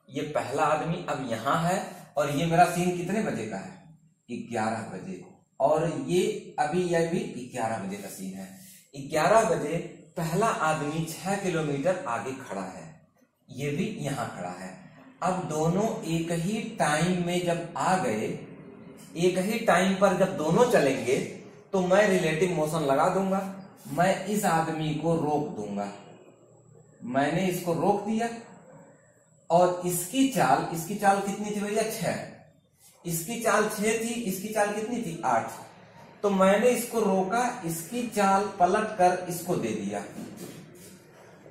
ये पहला आदमी अब यहां है, और ये मेरा सीन कितने बजे का है? 11 बजे। और ये भी 11 बजे का सीन है। 11 बजे पहला आदमी 6 किलोमीटर आगे खड़ा है, ये भी यहां खड़ा है। अब दोनों एक ही टाइम में जब आ गए, एक ही टाइम पर जब दोनों चलेंगे, तो मैं रिलेटिव मोशन लगा दूंगा। मैं इस आदमी को रोक दूंगा। मैंने इसको रोक दिया, और इसकी चाल कितनी थी भैया? 6। इसकी चाल 6 थी, इसकी चाल कितनी थी? 8। तो मैंने इसको रोका, इसकी चाल पलट कर इसको दे दिया,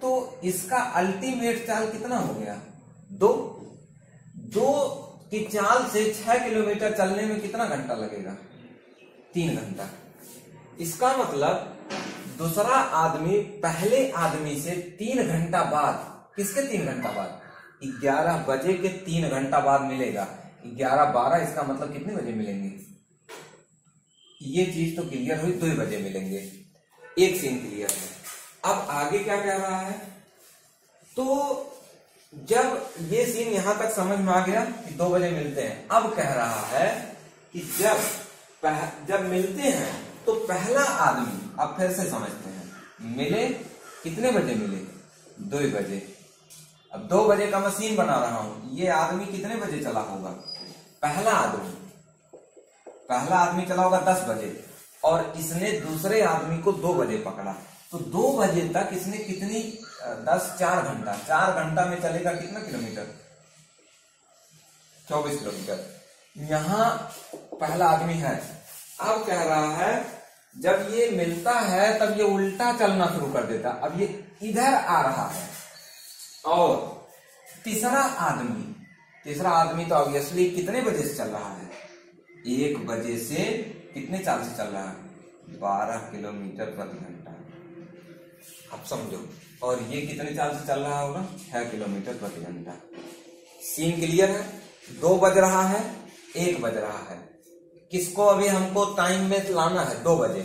तो इसका अल्टीमेट चाल कितना हो गया? 2 की चाल से 6 किलोमीटर चलने में कितना घंटा लगेगा? 3 घंटा। इसका मतलब दूसरा आदमी पहले आदमी से 3 घंटा बाद, किसके 3 घंटा बाद? 11 बजे के 3 घंटा बाद मिलेगा। 11, 12, इसका मतलब कितने बजे मिलेंगे? ये चीज तो क्लियर हुई, 2 बजे मिलेंगे। एक सीन क्लियर है। अब आगे क्या कह रहा है? तो जब ये सीन यहां तक समझ में आ गया कि 2 बजे मिलते हैं, अब कह रहा है कि जब मिलते हैं तो पहला आदमी, अब फिर से समझते हैं, मिले कितने बजे मिले? 2 बजे। अब 2 बजे का मशीन बना रहा हूं। ये आदमी कितने बजे चला होगा? पहला आदमी चला होगा 10 बजे, और इसने दूसरे आदमी को 2 बजे पकड़ा, तो 2 बजे तक इसने कितनी 4 घंटा, 4 घंटा में चलेगा कितना किलोमीटर? 24 किलोमीटर। यहां पहला आदमी है। अब कह रहा है जब ये मिलता है तब ये उल्टा चलना शुरू कर देता। अब ये इधर आ रहा है और तीसरा आदमी तो ऑब्वियसली कितने बजे से चल रहा है? 1 बजे से कितने चाल से चल रहा है? 12 किलोमीटर प्रति घंटा। अब समझो, और ये कितने चाल से चल रहा होगा? 6 किलोमीटर प्रति घंटा। सीन क्लियर है? 2 बज रहा है, 1 बज रहा है। किसको अभी हमको टाइम में लाना है? 2 बजे।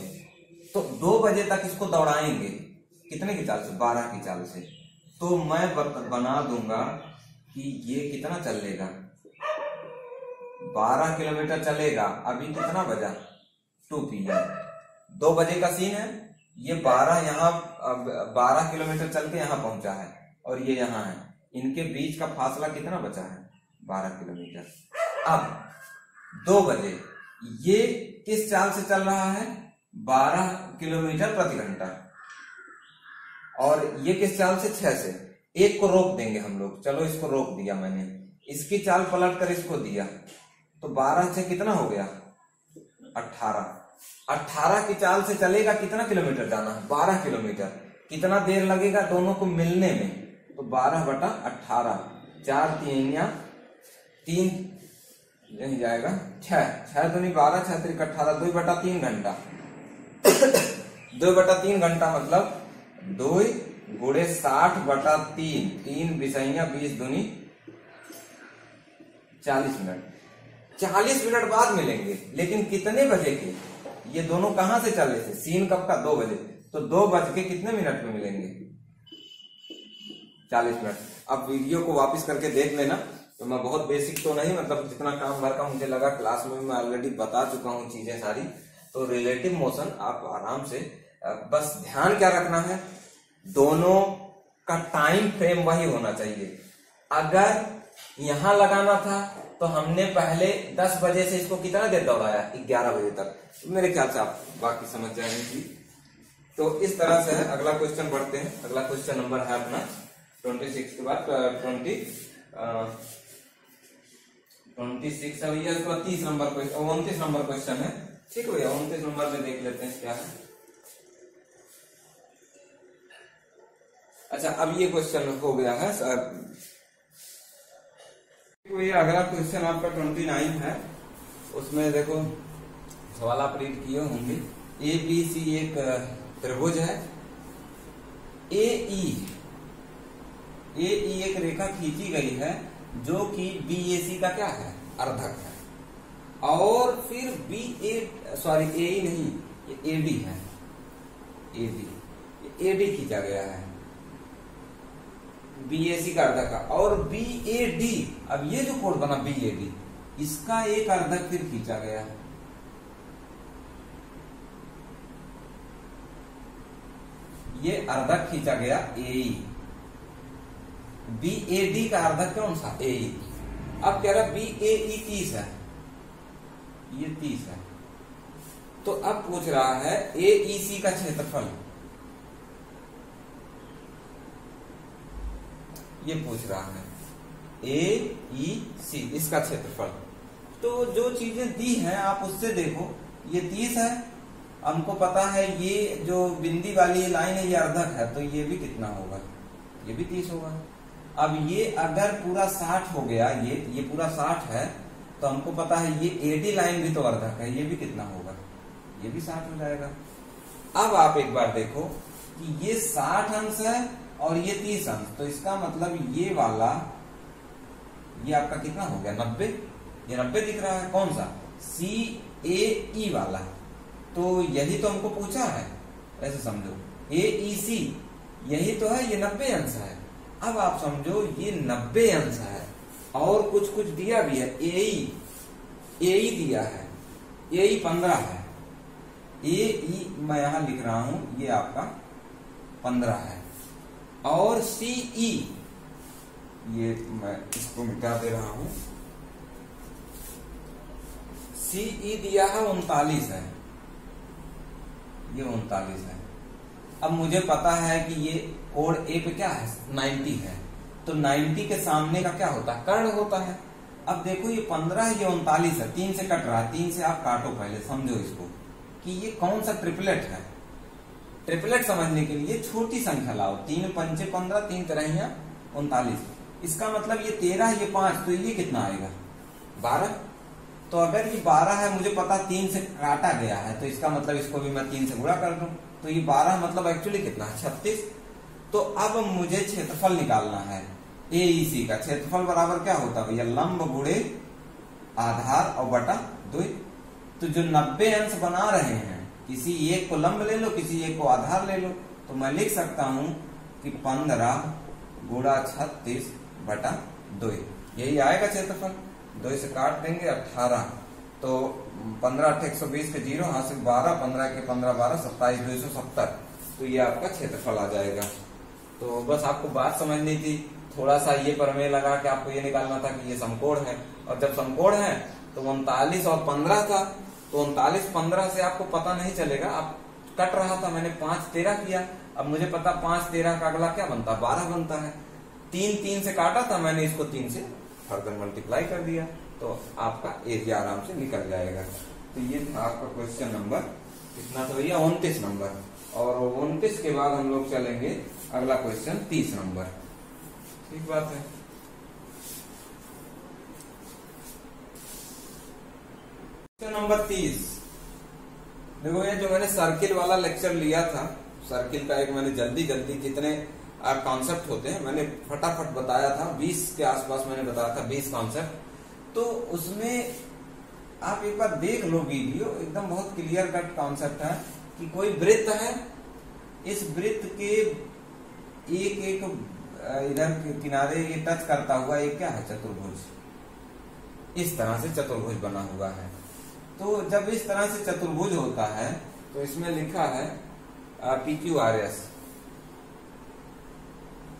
तो 2 बजे तक इसको दौड़ाएंगे कितने की चाल से? 12 की चाल से। तो मैं बना दूंगा कि ये कितना चलेगा? 12 किलोमीटर चलेगा। अभी कितना बजा? 2 PM। 2 बजे का सीन है। ये 12 किलोमीटर चल के यहाँ पहुंचा है और ये यहाँ है। इनके बीच का फासला कितना बचा है? 12 किलोमीटर। अब 2 बजे ये किस चाल से चल रहा है? 12 किलोमीटर प्रति घंटा। और ये किस चाल से? 6 से। एक को रोक देंगे हम लोग। चलो इसको रोक दिया मैंने, इसकी चाल पलट कर इसको दिया, तो 12 से कितना हो गया? 18। 18 की चाल से चलेगा कितना किलोमीटर जाना है? 12 किलोमीटर। कितना देर लगेगा दोनों को मिलने में? तो 12/18, 4 3 यही जाएगा 6 दूनी 12, 6 3 18, 2/3 घंटा। 2/3 घंटा मतलब 2 गुणे 60/3, 3 बिसैया 20 दूनी 40 मिनट। 40 मिनट बाद मिलेंगे, लेकिन कितने बजे के? ये दोनों कहां से चल रहे थे? सीन कब का? 2 बजे। तो 2 बज के कितने मिनट में मिलेंगे? 40 मिनट। अब वीडियो को वापस करके देख लेना। तो मैं बहुत बेसिक तो नहीं, मतलब जितना काम भर का मुझे लगा क्लास में मैं ऑलरेडी बता चुका हूँ चीजें सारी। तो रिलेटिव मोशन आप आराम से, बस ध्यान क्या रखना है, दोनों का टाइम फ्रेम वही होना चाहिए। अगर यहां लगाना था तो हमने पहले 10 बजे से इसको कितना देर दौड़ाया? 11 बजे तक। तो मेरे ख्याल से आप बाकी समझ जाएंगे। तो इस तरह से है। अगला क्वेश्चन बढ़ते हैं। अगला क्वेश्चन नंबर है अपना 26 के बाद 26 है भैया। इसके बाद 29 नंबर क्वेश्चन है। ठीक है भैया, 29 नंबर में देख लेते हैं क्या है। अच्छा, अब ये क्वेश्चन हो गया है सर। ये अगला क्वेश्चन आपका 29 है। उसमें देखो सवाल आप रीड किए होंगे। ABC एक त्रिभुज है। AE एक रेखा खींची गई है जो कि BAC का क्या है? अर्धक है। और फिर AE नहीं, ये AD है। AD खींचा गया है BAC का अर्धक का। और BAD, अब ये जो कोण बना BAD, इसका एक अर्धक फिर खींचा गया है। ये अर्धक खींचा गया AE। BAD का अर्धक कौन सा? AE। अब कह रहा BAE 30 है, ये 30 है। तो अब पूछ रहा है AEC का क्षेत्रफल, ये पूछ रहा है AEC इसका क्षेत्रफल। तो जो चीजें दी हैं आप उससे देखो। ये 30 है, हमको पता है ये जो बिंदी वाली लाइन है ये अर्धक है, तो ये भी कितना होगा? ये भी 30 होगा। अब ये अगर पूरा 60 हो गया, ये पूरा 60 है, तो हमको पता है ये AD लाइन भी तो अर्धक है, ये भी कितना होगा? ये भी 60 हो जाएगा। अब आप एक बार देखो कि ये 60 अंश है और ये 30 अंश, तो इसका मतलब ये वाला, ये आपका कितना हो गया? 90। ये 90 दिख रहा है। कौन सा? CAE वाला। तो यही तो हमको पूछा है, ऐसे समझो। AEC यही तो है, ये 90 अंश है। अब आप समझो ये 90 अंश है और कुछ कुछ दिया भी है। AE दिया है, AE 15 है। AE मैं यहां लिख रहा हूं, ये आपका 15 है। और CE, ये मैं इसको मिटा दे रहा हूं। CE दिया है 39 है, ये 39 है। अब मुझे पता है कि ये कोण ए पे क्या है 90 है, तो 90 के सामने का क्या होता है कर्ण होता है। अब देखो ये 15 ये 39 है, 3 से कट रहा है, 3 से आप काटो पहले, समझो इसको कि ये कौन सा ट्रिपलेट है। ट्रिपलेट समझने के लिए छोटी संख्या लाओ, 3 पंचे 15, 3 तिरहिया 39, इसका मतलब ये 13 ये 5, तो ये कितना आएगा 12। तो अगर ये 12 है, मुझे पता 3 से काटा गया है, तो इसका मतलब इसको भी मैं 3 से गुणा कर दूं, तो ये 12 मतलब एक्चुअली कितना है 36। तो अब मुझे क्षेत्रफल निकालना है AEC का। क्षेत्रफल बराबर क्या होता है भैया, लंब गुणे आधार और बटा 2। तो जो 90 अंश बना रहे हैं, किसी एक को लंब ले लो, किसी एक को आधार ले लो, तो मैं लिख सकता हूं कि 15 गुणा 36 बटा 2, यही आएगा क्षेत्रफल। 2 से काट देंगे 18, तो 15 8 120 के 0 हासिल 12, 15 के 15 12 27 270, तो ये आपका क्षेत्रफल आ जाएगा। तो बस आपको बात समझनी थी, थोड़ा सा ये प्रमेय लगा कि आपको ये निकालना था कि ये समकोण है, और जब समकोण है तो 39 और 15 था, तो 39 15 से आपको पता नहीं चलेगा, आप कट रहा था, मैंने 5 13 किया, अब मुझे पता 5 13 का अगला क्या बनता है 12 बनता है। 3 3 से काटा था मैंने, इसको 3 से फर्दर मल्टीप्लाई कर दिया, तो आपका एरिया आराम से निकल जाएगा। तो ये था आपका क्वेश्चन नंबर कितना था भैया 29 नंबर, और 29 के बाद हम लोग चलेंगे अगला क्वेश्चन 30 नंबर। ठीक बात है। क्वेश्चन नंबर 30, देखो ये जो मैंने सर्किल वाला लेक्चर लिया था, सर्किल का एक मैंने जल्दी जितने कॉन्सेप्ट होते हैं मैंने फटाफट बताया था, 20 के आसपास मैंने बताया था, 20 कॉन्सेप्ट। तो उसमें आप एक बार देख लो वीडियो, एकदम बहुत क्लियर कट कॉन्सेप्ट है कि कोई वृत्त है, इस वृत्त के एक एक इधर के किनारे ये टच करता हुआ एक क्या है चतुर्भुज, इस तरह से चतुर्भुज बना हुआ है। तो जब इस तरह से चतुर्भुज होता है तो इसमें लिखा है PQRS।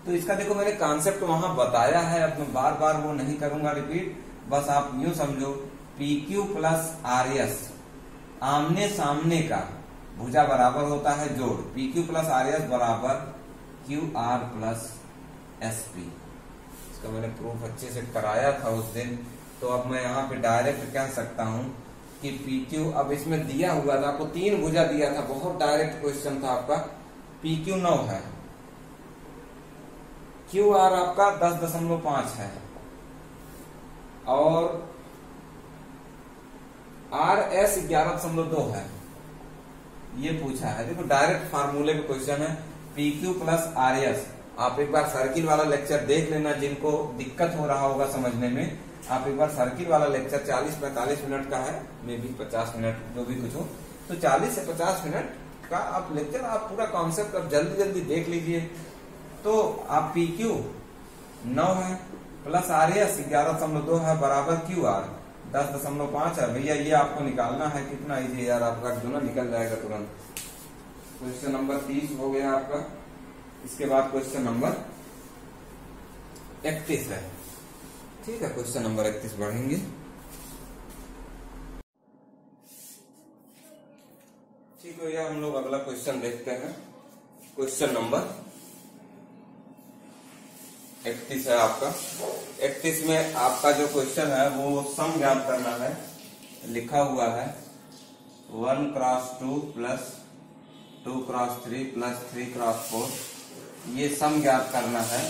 तो इसका देखो मैंने कॉन्सेप्ट वहां बताया है, अब मैं बार बार वो नहीं करूंगा रिपीट, बस आप यूं समझो PQ प्लस RS आमने सामने का भुजा बराबर होता है जोड़, PQ प्लस RS बराबर QR प्लस SP। इसका मैंने प्रूफ अच्छे से कराया था उस दिन, तो अब मैं यहाँ पे डायरेक्ट कह सकता हूं कि PQ, अब इसमें दिया हुआ था आपको 3 भुजा दिया था, बहुत डायरेक्ट क्वेश्चन था आपका। PQ 9 है, QR आपका 10.5 है, और RS 11.2 है, ये पूछा है। देखो डायरेक्ट फार्मूले पे क्वेश्चन है, PQ प्लस RS। आप एक बार सर्किल वाला लेक्चर देख लेना, जिनको दिक्कत हो रहा होगा समझने में, आप एक बार सर्किल वाला लेक्चर 40-45 मिनट का है, मे भी 50 मिनट जो भी कुछ हो, तो 40 से 50 मिनट का आप लेक्चर, आप पूरा कॉन्सेप्ट अब जल्दी देख लीजिए। तो आप PQ 9 है प्लस RS 11.2 है बराबर QR 10.5 है। भैया ये आपको निकालना है, कितना इजी यार, आपका जो ना निकल जाएगा तुरंत। क्वेश्चन नंबर 30 हो गया आपका। इसके बाद क्वेश्चन नंबर 31 है। ठीक है, क्वेश्चन नंबर 31 बढ़ेंगे। ठीक है, हम लोग अगला क्वेश्चन देखते हैं। क्वेश्चन नंबर 31 है आपका। 31 में आपका जो क्वेश्चन है वो सम ज्ञात करना है। लिखा हुआ है 1 cross 2 plus 2 cross 3 plus 3 cross 4, ये सम ज्ञात करना है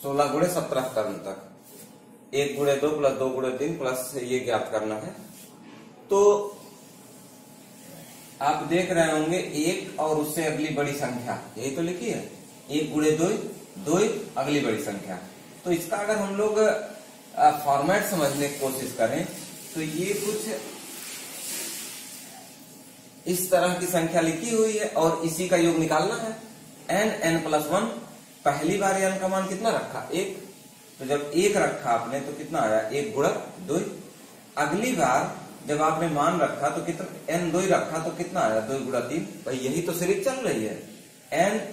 16 गुणे 17 टर्म तक। 1 गुणे 2 प्लस 2 गुणे 3 प्लस ये ज्ञात करना है। तो आप देख रहे होंगे 1 और उससे अगली बड़ी संख्या, यही तो लिखी है, 1 गुणे 2 2 अगली बड़ी संख्या। तो इसका अगर हम लोग फॉर्मेट समझने की कोशिश करें तो ये कुछ इस तरह की संख्या लिखी हुई है और इसी का योग निकालना है। n+1, पहली बार n का मान कितना रखा 1, तो जब 1 रखा आपने तो कितना आया 1 गुणा 2। अगली बार जब आपने मान रखा तो कितना n2 रखा तो कितना आया 2 गुणा 3। भाई यही तो सीरीज चल रही है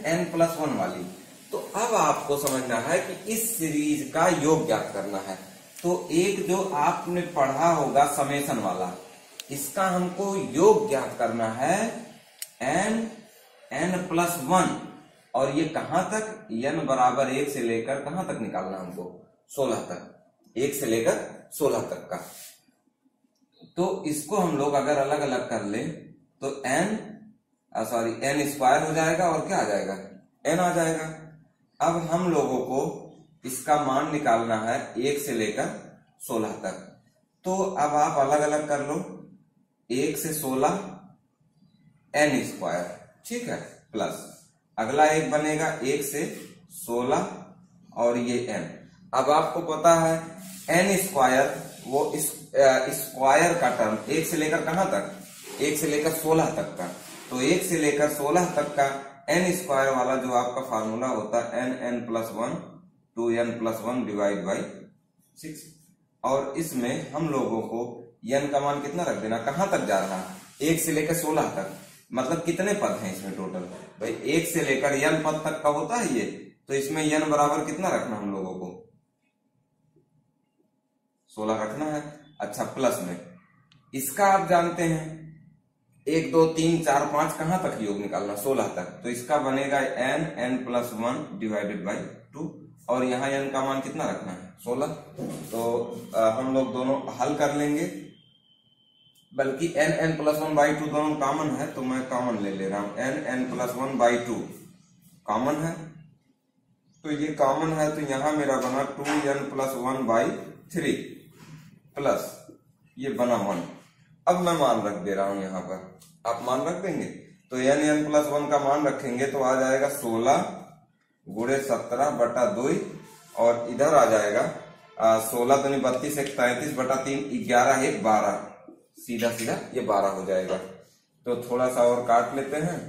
n+1 वाली। तो अब आपको समझना है कि इस सीरीज का योग ज्ञात करना है। तो एक जो आपने पढ़ा होगा समेशन वाला, इसका हमको योग ज्ञात करना है n+1, और ये कहां तक, n बराबर 1 से लेकर कहां तक निकालना हमको, 16 तक, 1 से लेकर 16 तक का। तो इसको हम लोग अगर अलग अलग कर ले तो n स्क्वायर हो जाएगा और क्या आ जाएगा, n आ जाएगा। अब हम लोगों को इसका मान निकालना है 1 से लेकर 16 तक। तो अब आप अलग अलग कर लो, 1 से 16 n स्क्वायर, ठीक है, प्लस अगला एक बनेगा 1 से 16 और ये n। अब आपको पता है n स्क्वायर, वो स्क्वायर का टर्म 1 से लेकर कहां तक, 1 से लेकर 16 तक का, तो 1 से लेकर 16 तक का n स्क्वायर वाला जो आपका फार्मूला होता है n+1 2n+1 डिवाइड बाई 6। और इसमें हम लोगों को n का मान कितना रख देना, कहां तक जा रहा है, 1 से लेकर 16 तक, मतलब कितने पद हैं इसमें टोटल भाई, 1 से लेकर n पद तक का होता है ये, तो इसमें n बराबर कितना रखना हम लोगों को, 16 रखना है। अच्छा, प्लस में इसका आप जानते हैं 1 2 3 4 5 कहां तक योग निकालना, 16 तक, तो इसका बनेगा n+1 डिवाइडेड बाई 2, और यहाँ n का मान कितना रखना है, 16। तो हम लोग दोनों हल कर लेंगे, बल्कि n+1/2 दोनों कॉमन है, तो मैं कॉमन ले रहा हूं, n+1/2 कॉमन है, तो ये कॉमन है, तो यहां मेरा बना 2n+1/3 प्लस ये बना 1। अब मैं मान रख दे रहा हूं यहां पर, आप मान रख देंगे, तो n+1 का मान रखेंगे तो आ जाएगा 16 गुणे 17/2, और इधर आ जाएगा 16 दूनी 32 1 33 बटा 3 11 1 12, सीधा सीधा ये 12 हो जाएगा। तो थोड़ा सा और काट लेते हैं,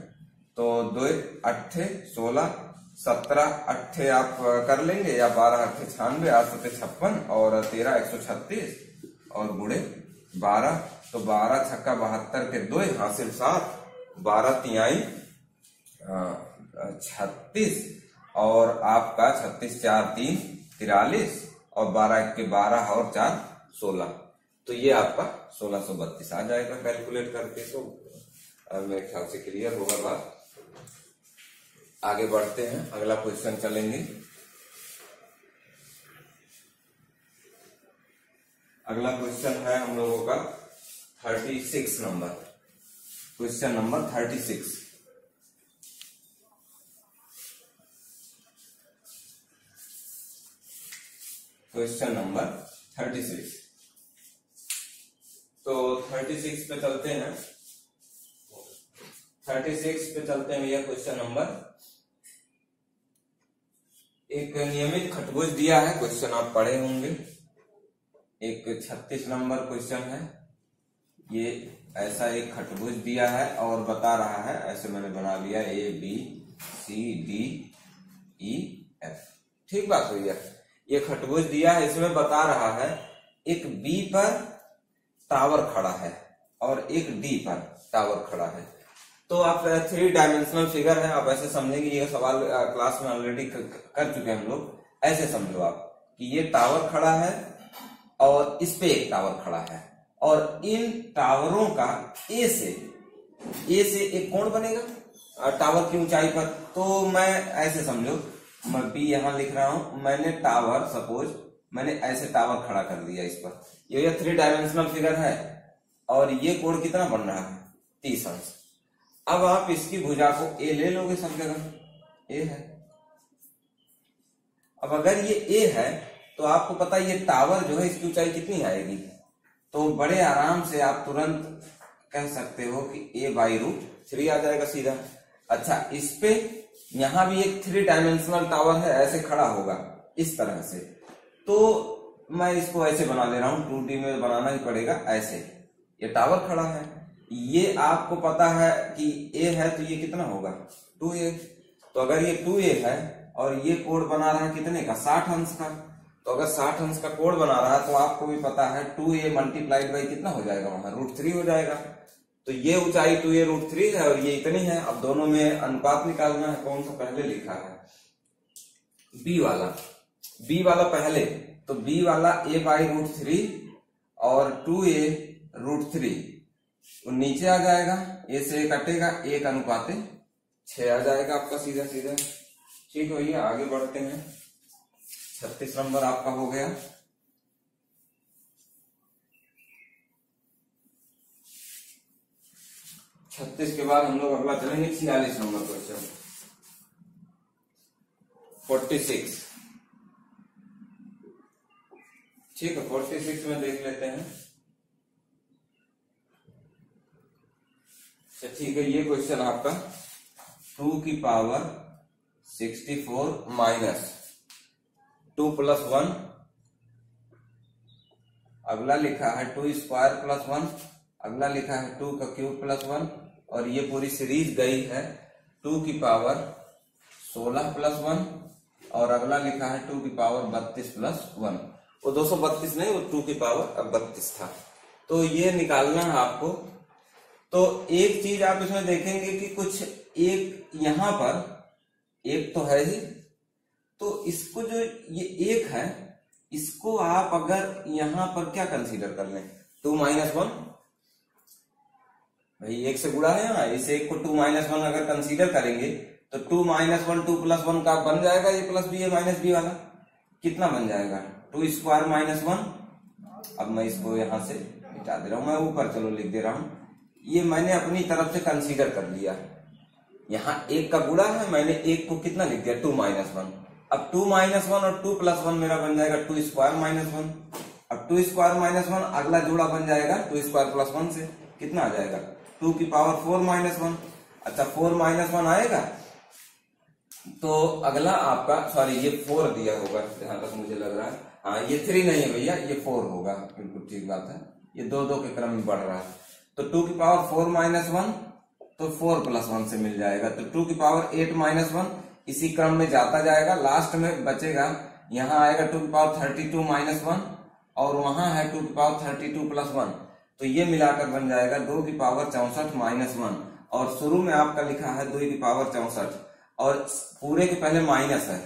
तो 2 8 16 17 8 आप कर लेंगे, या 12 8 96 8 7 56 और 13 136 और गुणे 12, तो 12 छक्का 72 के 2 हासिल 7, 12 तिहाई 36, और आपका 36 4 3 43, और 12 1 के 12 और 4 16, तो ये आपका 1632 आ जाएगा कैलकुलेट करके। तो मेरे ख्याल से क्लियर होगा बात। आगे बढ़ते हैं, अगला क्वेश्चन चलेंगे। अगला क्वेश्चन है हम लोगों का 36 number, question number 36। Question number 36, तो 36 पे चलते हैं, 36 पे चलते हैं भैया। क्वेश्चन नंबर, एक नियमित खटभुज दिया है, क्वेश्चन आप पढ़े होंगे, एक 36 नंबर क्वेश्चन है। ये ऐसा एक खटभुज दिया है और बता रहा है, ऐसे मैंने बना लिया ABCDEF, ठीक बात हुई है। ये खटभुज दिया है, इसमें बता रहा है एक B पर टावर खड़ा है और एक D पर टावर खड़ा है। तो आप 3 डायमेंशनल फिगर है, आप ऐसे समझेंगे, ये सवाल क्लास में ऑलरेडी कर चुके हैं हम लोग। ऐसे समझो आप कि ये टावर खड़ा है और इस पे एक टावर खड़ा है, और इन टावरों का ए से एक कोण बनेगा टावर की ऊंचाई पर। तो मैं ऐसे समझो, मैं B यहां लिख रहा हूं, मैंने टावर, सपोज मैंने ऐसे टावर खड़ा कर दिया इस पर, ये 3 डायमेंशनल फिगर है, और ये कोण कितना बन रहा है, 30 अंश। अब आप इसकी भुजा को A ले लोगे, सब जगह A है। अब अगर ये A है तो आपको पता है ये टावर जो है इसकी ऊंचाई कितनी आएगी, तो बड़े आराम से आप तुरंत कह सकते हो कि A/√3 आ जाएगा सीधा। अच्छा, इस पे यहां भी एक 3 डायमेंशनल टावर है, ऐसे खड़ा होगा इस तरह से, तो मैं इसको ऐसे बना ले रहा हूं, 2D में बनाना ही पड़ेगा। ऐसे ये टावर खड़ा है, ये आपको पता है कि A है, तो ये कितना होगा 2A। तो अगर ये 2A है और ये कोण बना रहा है कितने का, 60 अंश का, तो अगर 60 अंश का कोण बना रहा है तो आपको भी पता है 2A मल्टीप्लाइड बाई कितना हो जाएगा, वहां √3 हो जाएगा। तो ये ऊंचाई 2A√3 है और ये इतनी है। अब दोनों में अनुपात निकालना है, कौन सा पहले लिखा है, B वाला पहले, तो B वाला A/√3 और 2A√3, वो नीचे आ जाएगा, ए से ए कटेगा, 1:6 आ जाएगा आपका सीधा सीधा। ठीक है भैया, आगे बढ़ते हैं। 36 नंबर आपका हो गया। छत्तीस के बाद हम लोग अगला चलेंगे 46 नंबर क्वेश्चन। 46। ठीक है, 46 में देख लेते हैं। अच्छा ठीक है, ये क्वेश्चन आपका 2 की पावर 64 माइनस 2 प्लस 1, अगला लिखा है 2 स्क्वायर प्लस 1, अगला लिखा है 2 का क्यूब प्लस 1, और ये पूरी सीरीज गई है 2 की पावर 16 प्लस 1, और अगला लिखा है 2 की पावर 32 प्लस 1। वो 232 नहीं, वो 2 की पावर 32 था। तो ये निकालना है आपको। तो एक चीज आप इसमें देखेंगे कि कुछ एक यहां पर एक तो है ही, तो इसको जो ये एक है, इसको आप अगर यहां पर क्या कंसीडर कर लें, 2 माइनस 1, भाई एक से गुणा है ना, इस एक को 2 माइनस 1 अगर कंसीडर करेंगे तो 2 माइनस 1 2 प्लस 1 का बन जाएगा, ये प्लस बी है माइनस बी वाला, कितना बन जाएगा 2 स्क्वायर माइनस 1। अब मैं इसको यहां से मिटा दे रहा हूं, मैं ऊपर चलो लिख दे रहा हूं, ये मैंने अपनी तरफ से कंसीडर कर लिया। यहाँ एक का गुणा है, मैंने एक को कितना लिख दिया 2 माइनस 1। अब 2 माइनस 1 और 2 प्लस 1 मेरा बन जाएगा 2 स्क्वायर माइनस 1। अब 2 स्क्वायर माइनस 1 अगला जोड़ा बन जाएगा 2 स्क्वायर प्लस 1 से, कितना आ जाएगा 2 की पावर 4 माइनस 1। अच्छा 4 माइनस 1 आएगा, तो अगला आपका, सॉरी ये 4 दिया होगा जहां तक मुझे लग रहा है, हाँ ये 3 नहीं है भैया, ये 4 होगा, बिल्कुल ठीक बात है, ये 2 के क्रम में बढ़ रहा है। तो 2 की पावर 4 माइनस 1, तो 4 प्लस 1 से मिल जाएगा, तो 2 की पावर 8 माइनस 1 इसी क्रम में जाता जाएगा, लास्ट में बचेगा यहाँ आएगा 2 की पावर 32 माइनस 1, और वहां है 2 की पावर 32 प्लस 1, तो ये मिलाकर बन जाएगा 2 की पावर 64 माइनस 1, और शुरू में आपका लिखा है 2 की पावर 64, और पूरे के पहले माइनस है,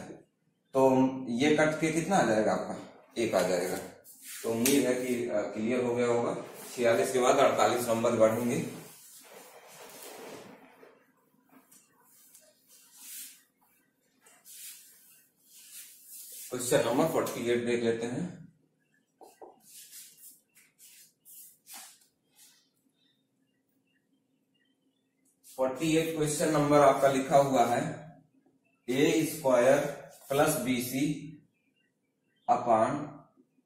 तो ये कट के कितना आ जाएगा आपका 1 आ जाएगा। तो उम्मीद है कि क्लियर हो गया होगा। 46 के बाद 48 नंबर बढ़ेंगे। क्वेश्चन नंबर 48 देख लेते हैं। क्वेश्चन नंबर आपका लिखा हुआ है ए square plus B C upon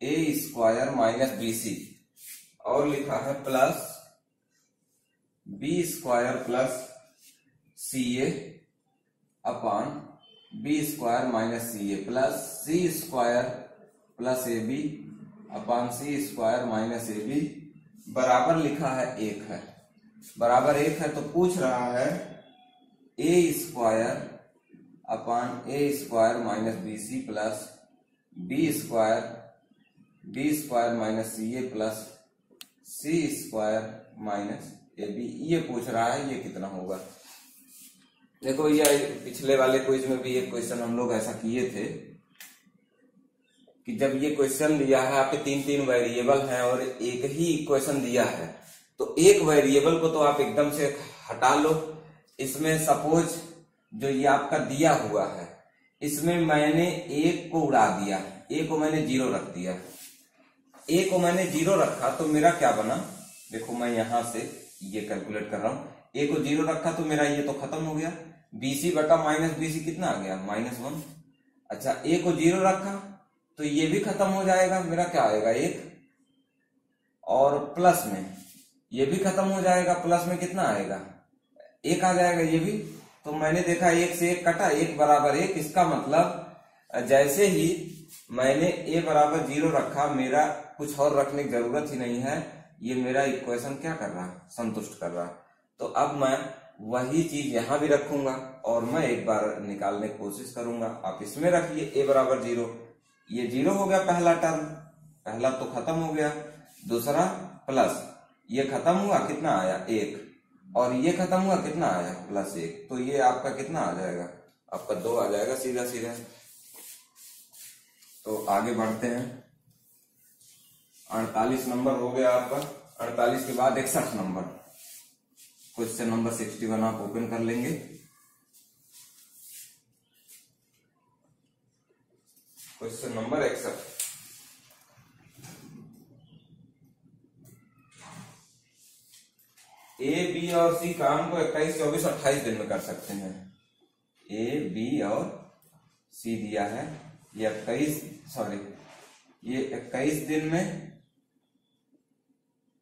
ए स्क्वायर माइनस बी सी, और लिखा है plus B square plus C A upon B square minus C A, plus C square plus A B upon C square minus A B, बराबर लिखा है 1 है, बराबर 1 है। तो पूछ रहा है ए स्क्वायर अपॉन ए square minus B c plus B square minus सी ए प्लस सी स्क्वायर माइनस ए बी, ये पूछ रहा है, ये कितना होगा। देखो ये पिछले वाले क्विज में भी एक क्वेश्चन हम लोग ऐसा किए थे कि जब ये क्वेश्चन दिया है आपके 3 वेरिएबल हैं और एक ही इक्वेशन दिया है, तो एक वेरिएबल को तो आप एकदम से हटा लो। इसमें सपोज जो ये आपका दिया हुआ है, इसमें मैंने 1 को उड़ा दिया, ए को मैंने 0 रख दिया, ए को मैंने 0 रखा तो मेरा क्या बना, देखो मैं यहां से ये कैलकुलेट कर रहा हूं, ए को 0 रखा तो मेरा ये तो खत्म हो गया, बीसी बटा माइनस बीसी कितना आ गया -1। अच्छा ए को 0 रखा तो ये भी खत्म हो जाएगा, मेरा क्या आएगा 1, और प्लस में ये भी खत्म हो जाएगा, प्लस में कितना आएगा 1 आ जाएगा ये भी। तो मैंने देखा 1 से 1 कटा, 1 बराबर 1, इसका मतलब जैसे ही मैंने a बराबर 0 रखा, मेरा कुछ और रखने की जरूरत ही नहीं है, ये मेरा इक्वेशन क्या कर रहा, संतुष्ट कर रहा। तो अब मैं वही चीज यहां भी रखूंगा और मैं एक बार निकालने की कोशिश करूंगा। आप इसमें रखिए a बराबर 0, ये 0 हो गया पहला टर्म, पहला तो खत्म हो गया, दूसरा प्लस ये खत्म हुआ, कितना आया 1, और ये खत्म हुआ, कितना आया +1, तो ये आपका कितना आ जाएगा, आपका 2 आ जाएगा सीधा सीधा। तो आगे बढ़ते हैं। 48 नंबर हो गया आपका। 48 के बाद 61 नंबर। क्वेश्चन नंबर 61 आप ओपन कर लेंगे। क्वेश्चन नंबर 61, ए बी और सी काम को 21, 24, 28 दिन में कर सकते हैं। ए बी और सी दिया है, ये 21 दिन में,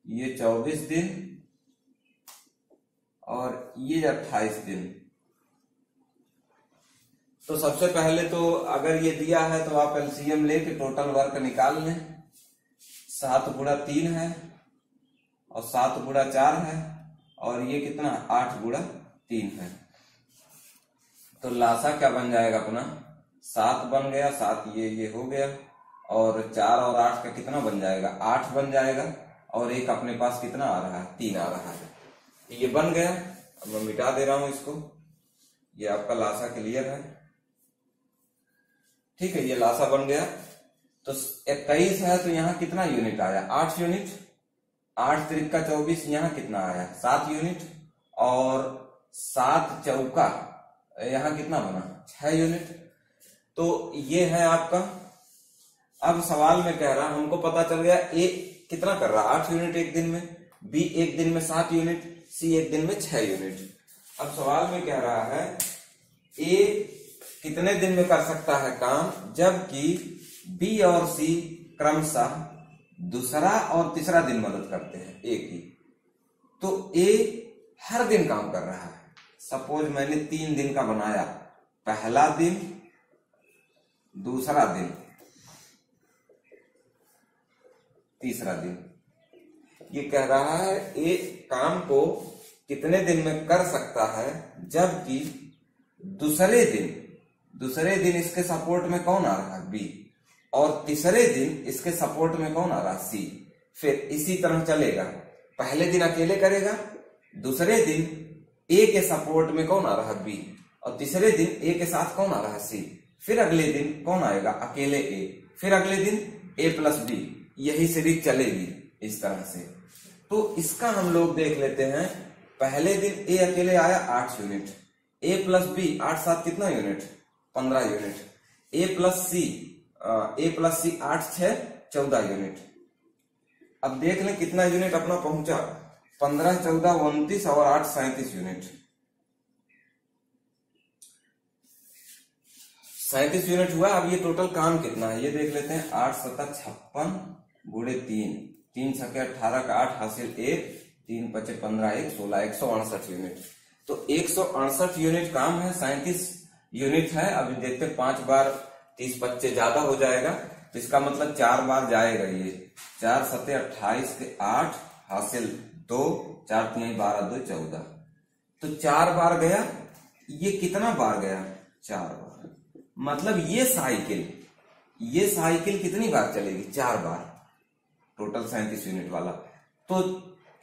ये 24 दिन और ये 28 दिन। तो सबसे पहले तो अगर ये दिया है तो आप एलसीएम लेके टोटल वर्क निकाल लें। 7 गुणा 3 है और 7 गुणा 4 है और ये कितना 8 गुणा 3 है। तो लासा क्या बन जाएगा अपना 7 बन गया, 7 ये हो गया और 4 और 8 का कितना बन जाएगा 8 बन जाएगा और एक अपने पास कितना आ रहा है 3 आ रहा है। ये बन गया। अब मैं मिटा दे रहा हूं इसको। ये आपका लासा क्लियर है, ठीक है। ये लासा बन गया। तो 21 है तो यहाँ कितना यूनिट आया 8 यूनिट, 8 त्रिका 24, यहाँ कितना आया 7 यूनिट और 7 चौका यहाँ कितना बना 6 यूनिट। तो ये है आपका। अब सवाल में कह रहा हमको पता चल गया ए कितना कर रहा 8 यूनिट एक दिन में, बी एक दिन में 7 यूनिट, सी एक दिन में 6 यूनिट। अब सवाल में कह रहा है ए कितने दिन में कर सकता है काम, जबकि बी और सी क्रमशः दूसरा और तीसरा दिन मदद करते हैं ए की। तो ए हर दिन काम कर रहा है। सपोज मैंने 3 दिन का बनाया, पहला दिन, दूसरा दिन, तीसरा दिन। ये कह रहा है ए काम को कितने दिन में कर सकता है, जबकि दूसरे दिन इसके सपोर्ट में कौन आ रहा है बी और तीसरे दिन इसके सपोर्ट में कौन आ रहा है सी। फिर इसी तरह चलेगा, पहले दिन अकेले करेगा, दूसरे दिन ए के सपोर्ट में कौन आ रहा है बी और तीसरे दिन ए के साथ कौन आ रहा है सी। फिर अगले दिन कौन आएगा अकेले ए, फिर अगले दिन ए प्लस बी। यही सीरीज चलेगी इस तरह से। तो इसका हम लोग देख लेते हैं। पहले दिन ए अकेले आया 8 यूनिट, ए प्लस बी 8 7 कितना यूनिट 15 यूनिट, ए प्लस सी 8 6 14 यूनिट। अब देख लें कितना यूनिट अपना पहुंचा 15 14 29 और 8 37 यूनिट। 37 यूनिट हुआ। अब ये टोटल काम कितना है ये देख लेते हैं। 8 7 56 गुणे 3, 3 छके 18 का 8 हासिल 1, 3 5 15 1 16, 168 यूनिट। तो 168 यूनिट काम है, 37 यूनिट है। अभी देखते 5 बार 30 25 ज्यादा हो जाएगा, तो इसका मतलब 4 बार जाएगा ये। 4 7 28 के 8 हासिल 2, 4 3 12 2 14। तो 4 बार गया। ये कितना बार गया 4 बार। मतलब ये साइकिल कितनी बार चलेगी 4 बार। टोटल 37 यूनिट वाला। तो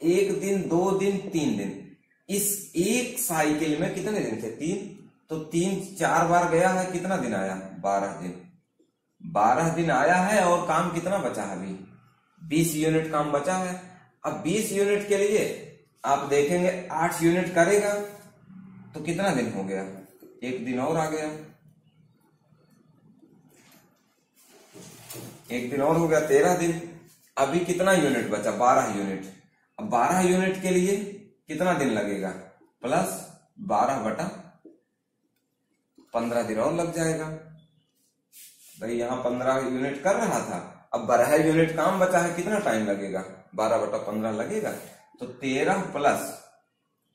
1 दिन 2 दिन 3 दिन, इस एक साइकिल में कितने दिन थे 3। तो 3 4 बार गया है, कितना दिन आया 12 दिन। 12 दिन आया है और काम कितना बचा है अभी 20 यूनिट काम बचा है। अब 20 यूनिट के लिए आप देखेंगे 8 यूनिट करेगा तो कितना दिन हो गया, 1 दिन और आ गया, 1 दिन और हो गया 13 दिन। अभी कितना यूनिट बचा 12 यूनिट। अब 12 यूनिट के लिए कितना दिन लगेगा प्लस 12/15 दिन और लग जाएगा। भाई यहाँ 15 यूनिट कर रहा था, अब 12 यूनिट काम बचा है, कितना टाइम लगेगा 12/15 लगेगा। तो 13 प्लस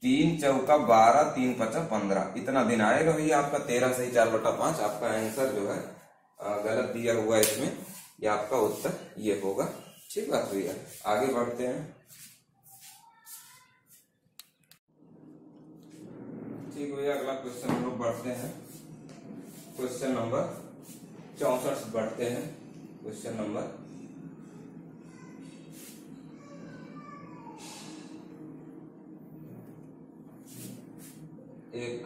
3 चौका 12 3 5 15 इतना दिन आएगा भैया आपका। 13 सही 4/5 आपका आंसर जो है गलत दिया हुआ है इसमें। ये आपका उत्तर ये होगा। ठीक बात भैया, आगे बढ़ते हैं। ठीक भैया, अगला क्वेश्चन हम लोग बढ़ते हैं। क्वेश्चन नंबर 64 बढ़ते हैं। क्वेश्चन नंबर एक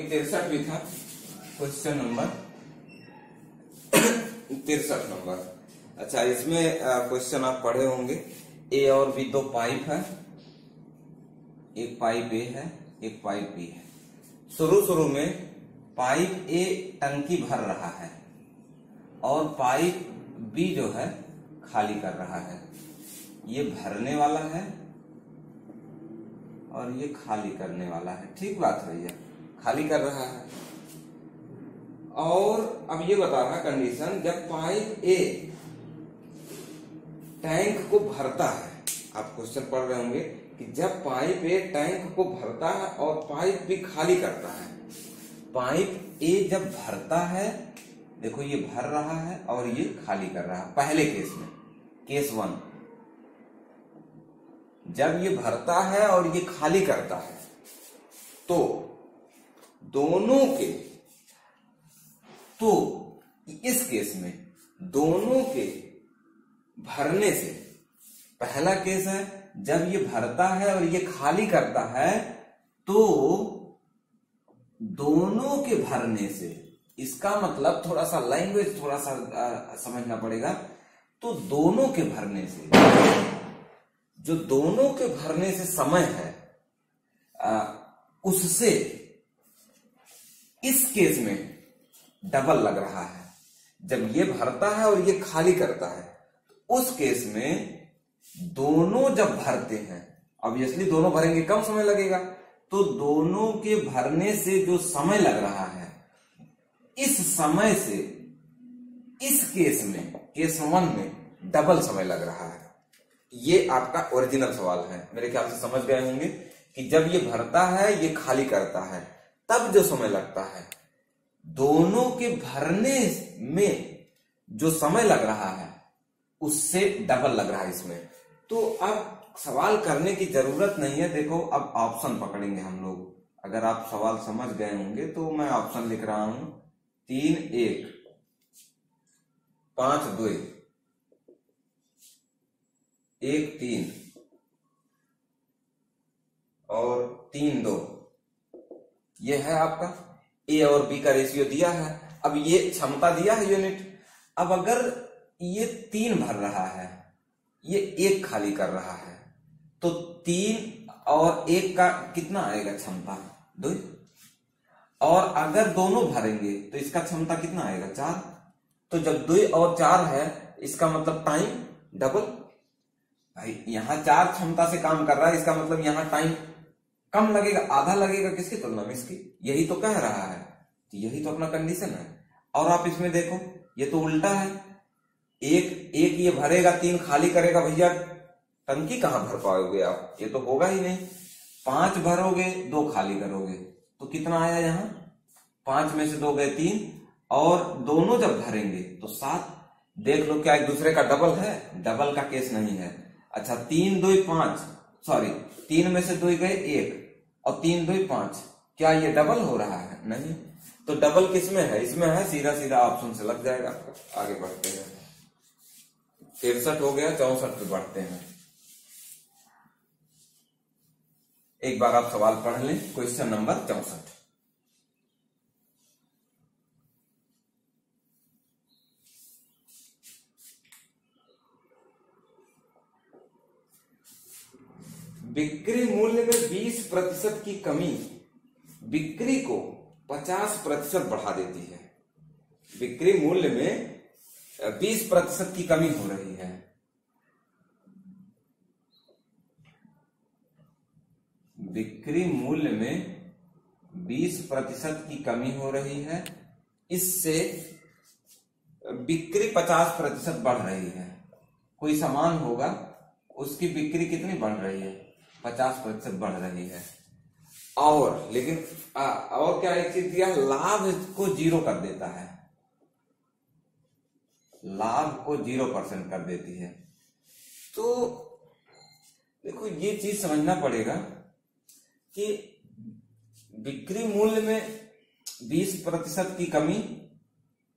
63 भी था। Question number 63 number. अच्छा, इसमें क्वेश्चन आप पढ़े होंगे। ए और बी 2 पाइप है, एक पाइप ए है, एक पाइप बी है। शुरू में पाइप ए टंकी भर रहा है और पाइप बी जो है खाली कर रहा है। ये भरने वाला है और ये खाली करने वाला है। ठीक बात है, ये खाली कर रहा है। और अब ये बता रहा कंडीशन, जब पाइप ए टैंक को भरता है, आप क्वेश्चन पढ़ रहे होंगे कि जब पाइप ए टैंक को भरता है और पाइप बी खाली करता है। पाइप ए जब भरता है, देखो ये भर रहा है और ये खाली कर रहा है। पहले केस में, केस 1, जब ये भरता है और ये खाली करता है तो दोनों के, तो इस केस में दोनों के भरने से, पहला केस है जब ये भरता है और ये खाली करता है तो दोनों के भरने से, इसका मतलब थोड़ा सा लैंग्वेज थोड़ा सा समझना पड़ेगा। तो दोनों के भरने से, जो दोनों के भरने से समय है उससे इस केस में डबल लग रहा है। जब ये भरता है और ये खाली करता है, उस केस में दोनों जब भरते हैं, ऑब्वियसली दोनों भरेंगे कम समय लगेगा, तो दोनों के भरने से जो समय लग रहा है, इस समय से इस केस में, केस 1 में डबल समय लग रहा है। ये आपका ओरिजिनल सवाल है, मेरे ख्याल से समझ गए होंगे कि जब ये भरता है, ये खाली करता है, तब जो समय लगता है, दोनों के भरने में जो समय लग रहा है उससे डबल लग रहा है इसमें। तो अब सवाल करने की जरूरत नहीं है। देखो अब ऑप्शन पकड़ेंगे हम लोग। अगर आप सवाल समझ गए होंगे तो मैं ऑप्शन लिख रहा हूं, 3 1, 5 2, 1 3 और 3 2। ये है आपका ए और बी का रेशियो दिया है। अब ये क्षमता दिया है यूनिट। अब अगर ये 3 भर रहा है, ये 1 खाली कर रहा है, तो 3 और 1 का कितना आएगा क्षमता? 2। और अगर दोनों भरेंगे तो इसका क्षमता कितना आएगा? 4। तो जब 2 और 4 है, इसका मतलब टाइम डबल। भाई यहां 4 क्षमता से काम कर रहा है, इसका मतलब यहां टाइम कम लगेगा, आधा लगेगा किसकी तुलना में? इसकी। यही तो कह रहा है, तो यही तो अपना कंडीशन है। और आप इसमें देखो, ये तो उल्टा है। एक ये भरेगा, 3 खाली करेगा, भैया टंकी कहां भर पाओगे आप? ये तो होगा ही नहीं। 5 भरोगे, 2 खाली करोगे, तो कितना आया यहाँ? 5 में से 2 गए 3, और दोनों जब भरेंगे तो 7। देख लो क्या एक दूसरे का डबल है? डबल का केस नहीं है। अच्छा 3 2 5, सॉरी 3 में से 2 गए 1 और 3 2 5, क्या ये डबल हो रहा है? नहीं। तो डबल किस में है? इसमें है। सीधा सीधा ऑप्शन से लग जाएगा। आगे बढ़ते हैं। 63 हो गया, 64 पे बढ़ते हैं। एक बार आप सवाल पढ़ लें, क्वेश्चन नंबर 64। बिक्री मूल्य में 20% की कमी बिक्री को 50% बढ़ा देती है। बिक्री मूल्य में 20% की कमी हो रही है। बिक्री मूल्य में 20% की कमी हो रही है, इससे बिक्री 50% बढ़ रही है। कोई सामान होगा, उसकी बिक्री कितनी बढ़ रही है? 50% बढ़ रही है। और लेकिन और क्या एक चीज दिया? लाभ को 0 कर देता है। लाभ को 0% कर देती है। तो देखो ये चीज समझना पड़ेगा कि बिक्री मूल्य में 20% की कमी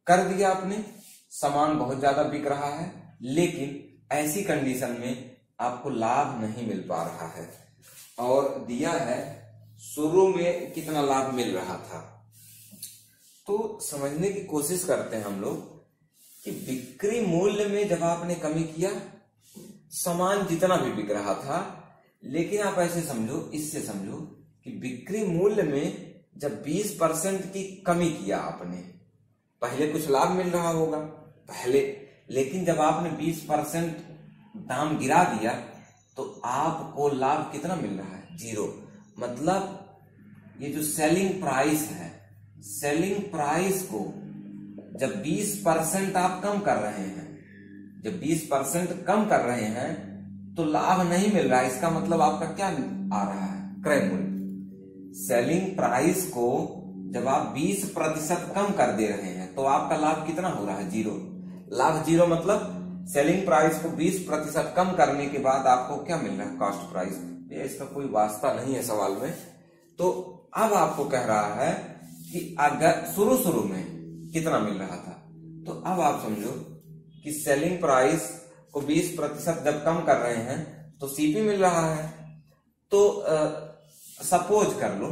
कर दिया आपने, सामान बहुत ज्यादा बिक रहा है, लेकिन ऐसी कंडीशन में आपको लाभ नहीं मिल पा रहा है। और दिया है शुरू में कितना लाभ मिल रहा था। तो समझने की कोशिश करते हैं हम लोग कि बिक्री मूल्य में जब आपने कमी किया, सामान जितना भी बिक रहा था, लेकिन आप ऐसे समझो, इससे समझो कि बिक्री मूल्य में जब 20% की कमी किया आपने, पहले कुछ लाभ मिल रहा होगा पहले, लेकिन जब आपने 20% दाम गिरा दिया तो आपको लाभ कितना मिल रहा है? 0। मतलब ये जो सेलिंग प्राइस है, सेलिंग प्राइस को जब 20% आप कम कर रहे हैं, जब 20% कम कर रहे हैं तो लाभ नहीं मिल रहा है। इसका मतलब आपका क्या आ रहा है? क्रय मूल्य। सेलिंग प्राइस को जब आप 20% कम कर दे रहे हैं तो आपका लाभ कितना हो रहा है? 0। लाभ 0 मतलब सेलिंग प्राइस को 20% कम करने के बाद आपको क्या मिल रहा है? Cost price. ये इसका कोई वास्ता नहीं है सवाल में। तो अब आपको कह रहा है कि अगर शुरू में कितना मिल रहा था, तो अब आप समझो कि सेलिंग प्राइस को 20% जब कम कर रहे हैं तो सीपी मिल रहा है। तो सपोज कर लो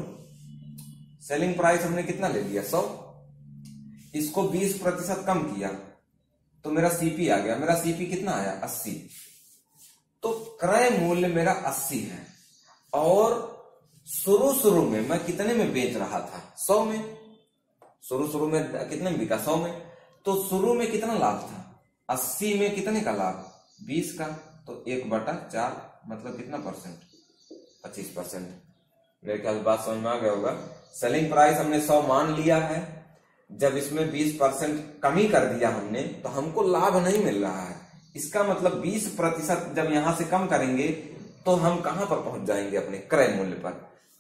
सेलिंग प्राइस हमने कितना ले लिया? 100। इसको 20% कम किया तो मेरा सीपी आ गया। मेरा सीपी कितना आया? 80। तो क्रय मूल्य मेरा 80 है और शुरू में मैं कितने में बेच रहा था? 100 में। शुरू में कितने में बिका? 100 में। तो शुरू में कितना लाभ था? 80 में कितने का लाभ? 20 का। तो 1/4 मतलब कितना परसेंट? 25%। मेरे ख्याल बात समझ में आ गया होगा। सेलिंग प्राइस हमने 100 मान लिया है, जब इसमें 20% कमी कर दिया हमने तो हमको लाभ नहीं मिल रहा है। इसका मतलब 20% जब यहां से कम करेंगे तो हम कहां पर पहुंच जाएंगे? अपने क्रय मूल्य पर।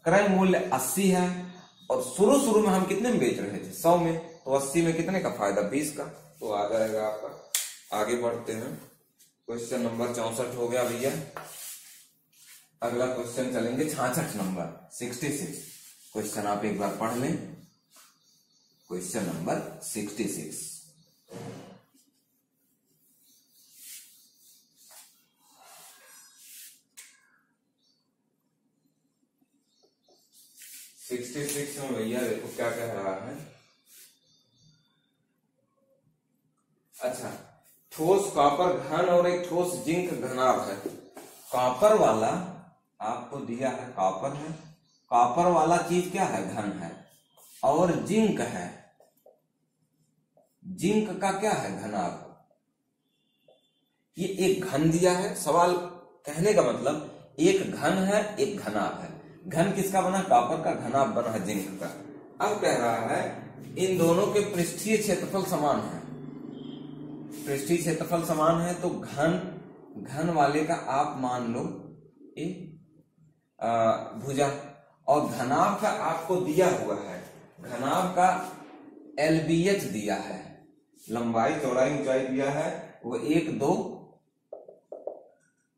क्रय मूल्य 80 है और शुरू में हम कितने में बेच रहे थे? 100 में। तो 80 में कितने का फायदा? 20 का। तो आ जाएगा आपका। आगे बढ़ते हैं। क्वेश्चन नंबर 64 हो गया भैया। अगला क्वेश्चन चलेंगे 66 नंबर 66। क्वेश्चन आप एक बार पढ़ लें। Question number 66। में भैया देखो क्या कह रहा है। अच्छा, ठोस कॉपर घन और एक ठोस जिंक घनाभ है। कॉपर वाला आपको दिया है, कॉपर है। कॉपर वाला चीज क्या है? घन है। और जिंक है, जिंक का क्या है? घनाभ। ये एक घन दिया है। सवाल कहने का मतलब एक घन है एक घनाभ है। घन किसका बना? कॉपर का। घनाभ बना जिंक का। अब कह रहा है इन दोनों के पृष्ठीय क्षेत्रफल समान है। पृष्ठीय क्षेत्रफल समान है तो घन वाले का आप मान लो ए भुजा, और घनाभ का आपको दिया हुआ है। घनाभ का LBH दिया है, लंबाई चौड़ाई ऊंचाई दिया है। वो 1 2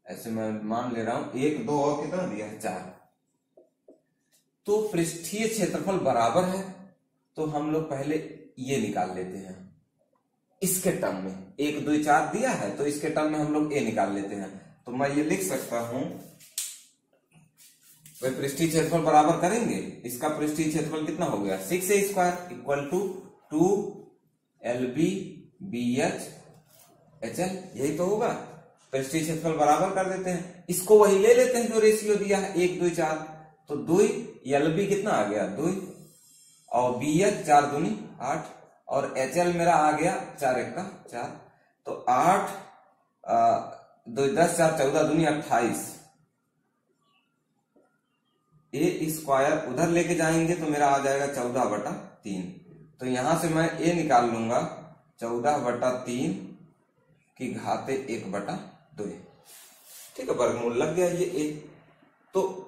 ऐसे मैं मान ले रहा हूं, 1 2 और कितना दिया है? 4। तो पृष्ठीय क्षेत्रफल बराबर है तो हम लोग पहले ये निकाल लेते हैं इसके टर्म में। 1 2 4 दिया है तो इसके टर्म में हम लोग ए निकाल लेते हैं। तो मैं ये लिख सकता हूं, वही पृष्ठीय क्षेत्रफल बराबर करेंगे। इसका पृष्ठीय क्षेत्रफल कितना हो गया? 6a² equal to 2 LB BH HL। यही तो होगा। पृष्ठीय क्षेत्रफल बराबर कर देते हैं। इसको वही ले लेते हैं जो रेशियो दिया है 1 2 4। तो 2 LB कितना आ गया? 2 और BH 4 दूनी 8 और HL मेरा आ गया 4 1 का 4। तो 8 2 10 4 14 दूनी 28। A² उधर लेके जाएंगे तो मेरा आ जाएगा 14/3। तो यहां से मैं A निकाल लूंगा 14/3 की घाते 1/2। ठीक है, वर्गमूल लग गया ये A। तो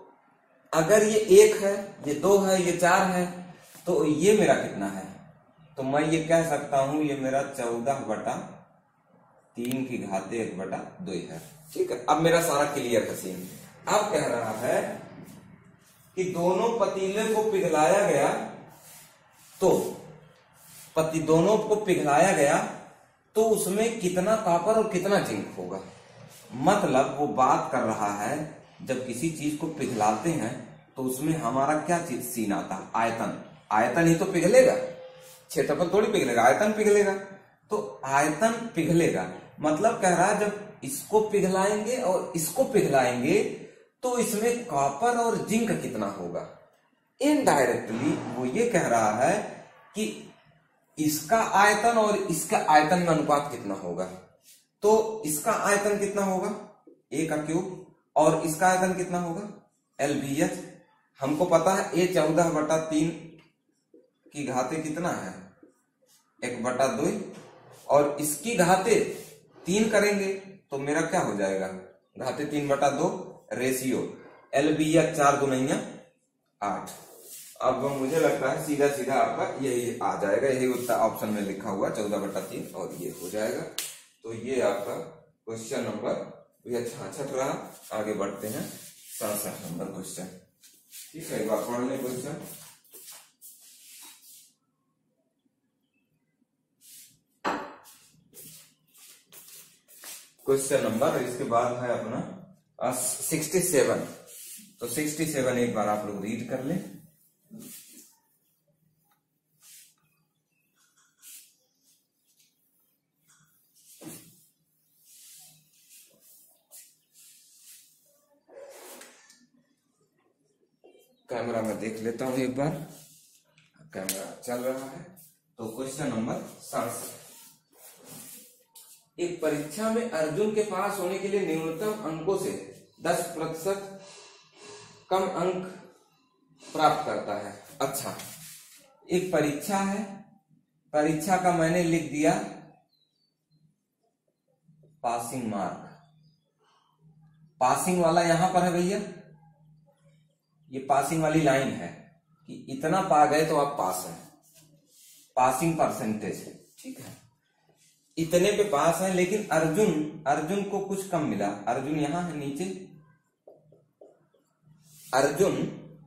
अगर ये 1 है, ये 2 है, ये 4 है, तो ये मेरा कितना है? तो मैं ये कह सकता हूं ये मेरा 14/3 की घाते 1/2 है। ठीक है, अब मेरा सारा क्लियर है सीन। अब कह रहा है कि दोनों पतीले को पिघलाया गया तो दोनों को पिघलाया गया तो उसमें कितना कॉपर और कितना जिंक होगा। मतलब वो बात कर रहा है जब किसी चीज को पिघलाते हैं तो उसमें हमारा क्या चीज सीन आता है? आयतन। आयतन ही तो पिघलेगा, क्षेत्रफल थोड़ी पिघलेगा, आयतन पिघलेगा। तो आयतन पिघलेगा मतलब कह रहा है जब इसको पिघलाएंगे और इसको पिघलाएंगे तो इसमें कॉपर और जिंक कितना होगा। इनडायरेक्टली वो ये कह रहा है कि इसका आयतन और इसका आयतन में अनुपात कितना होगा। तो इसका आयतन कितना होगा ए का क्यूब और इसका आयतन कितना होगा LBH। हमको पता है ए 14/3 की घाते कितना है 1/2 और इसकी घाते 3 करेंगे तो मेरा क्या हो जाएगा घाते 3/2 रेशियो LBH 4 दूनी 8। अब मुझे लगता है सीधा सीधा आपका यही आ जाएगा, यही उत्तर ऑप्शन में लिखा हुआ 14/3 और ये हो जाएगा। तो ये आपका क्वेश्चन नंबर 66 रहा। आगे बढ़ते हैं 67 नंबर क्वेश्चन। ठीक है, एक बार पढ़ लें क्वेश्चन। क्वेश्चन नंबर इसके बाद है अपना 67। तो 67 एक बार आप लोग रीड कर लें। कैमरा में देख लेता हूं एक बार, कैमरा चल रहा है। तो क्वेश्चन नंबर 67, एक परीक्षा में अर्जुन के पास होने के लिए न्यूनतम अंकों से 10% कम अंक प्राप्त करता है। अच्छा, एक परीक्षा है, परीक्षा का मैंने लिख दिया पासिंग मार्क। पासिंग वाला यहां पर है भैया, ये पासिंग वाली लाइन है कि इतना पा गए तो आप पास हैं, पासिंग परसेंटेज। ठीक है, इतने पे पास है। लेकिन अर्जुन को कुछ कम मिला। अर्जुन यहां है नीचे, अर्जुन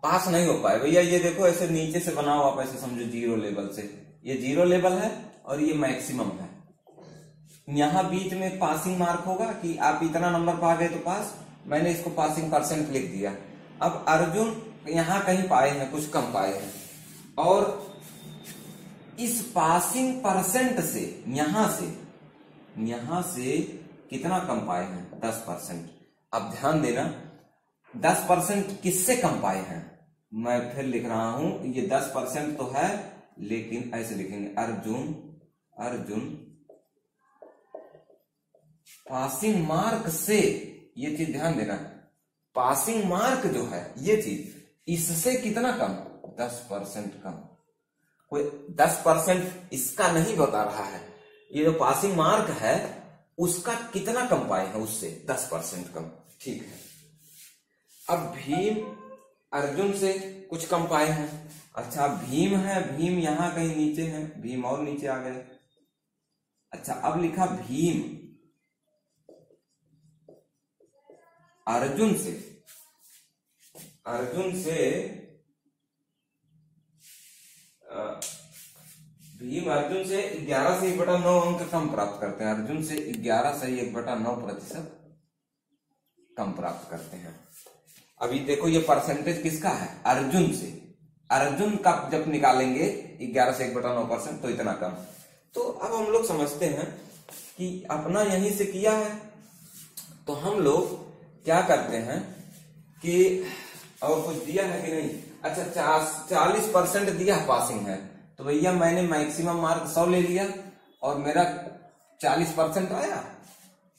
पास नहीं हो पाए भैया। ये देखो ऐसे नीचे से बनाओ आप, ऐसे समझो 0 लेवल से, ये 0 लेवल है और ये मैक्सिमम है। यहां बीच में पासिंग मार्क होगा कि आप इतना नंबर पा गए तो पास। मैंने इसको पासिंग परसेंट लिख दिया। अब अर्जुन यहां कहीं पाए हैं, कुछ कम पाए हैं, और इस पासिंग परसेंट से यहां से कितना कम पाए हैं 10%। अब ध्यान देना 10% किससे कम पाए हैं। मैं फिर लिख रहा हूं, ये 10% तो है लेकिन ऐसे लिखेंगे अर्जुन पासिंग मार्क से, ये चीज ध्यान देना, पासिंग मार्क जो है ये चीज इससे कितना कम 10% कम। कोई 10% इसका नहीं बता रहा है, ये जो पासिंग मार्क है उसका कितना कम पाए हैं उससे 10% कम। ठीक है, अब भीम अर्जुन से कुछ कम पाए हैं। अच्छा, भीम है, भीम यहां कहीं नीचे है, भीम और नीचे आ गए। अच्छा, अब लिखा भीम अर्जुन से भीम अर्जुन से 11 से 1/9 अंक कम प्राप्त करते हैं। अर्जुन से 11 से 1/9% कम प्राप्त करते हैं। अभी देखो ये परसेंटेज किसका है, अर्जुन से। अर्जुन का जब निकालेंगे 11 से 1/9% तो इतना कम। तो अब हम लोग समझते हैं कि अपना यहीं से किया है, तो हम लोग क्या करते हैं कि और कुछ दिया है कि नहीं। अच्छा, 40% दिया पासिंग है, तो भैया मैंने मैक्सिमम मार्क 100 ले लिया और मेरा 40% आया।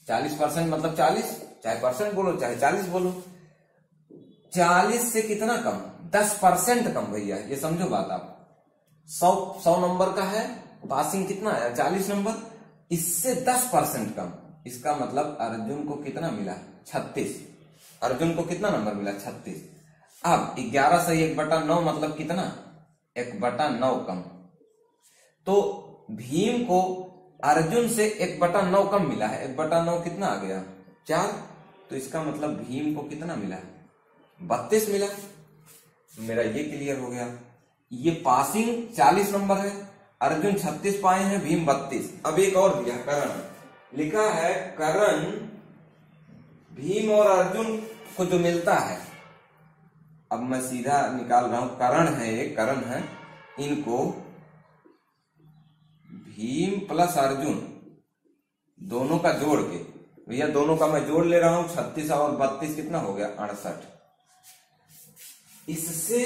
40% मतलब 40, चाहे परसेंट बोलो चाहे 40 बोलो। 40 से कितना कम 10% कम भैया, ये समझो बात आप। 100 नंबर का है, पासिंग कितना आया 40 नंबर, इससे 10% कम। इसका मतलब अर्जुन को कितना मिला 36। अर्जुन को कितना नंबर मिला 36। अब 11 से 1/9 मतलब कितना 1/9 कम। तो भीम को अर्जुन से 1/9 कम मिला है। 1/9 कितना आ गया 4। तो इसका मतलब भीम को कितना मिला 32 मिला। मेरा ये क्लियर हो गया। ये पासिंग 40 नंबर है, अर्जुन 36 पाए हैं, भीम 32। अब एक और दिया करण, लिखा है करण भीम और अर्जुन को जो मिलता है। अब मैं सीधा निकाल रहा हूं, करण है, एक करण है, इनको भीम प्लस अर्जुन दोनों का जोड़ के भैया दोनों का मैं जोड़ ले रहा हूं, 36 और 32 कितना हो गया 68। इससे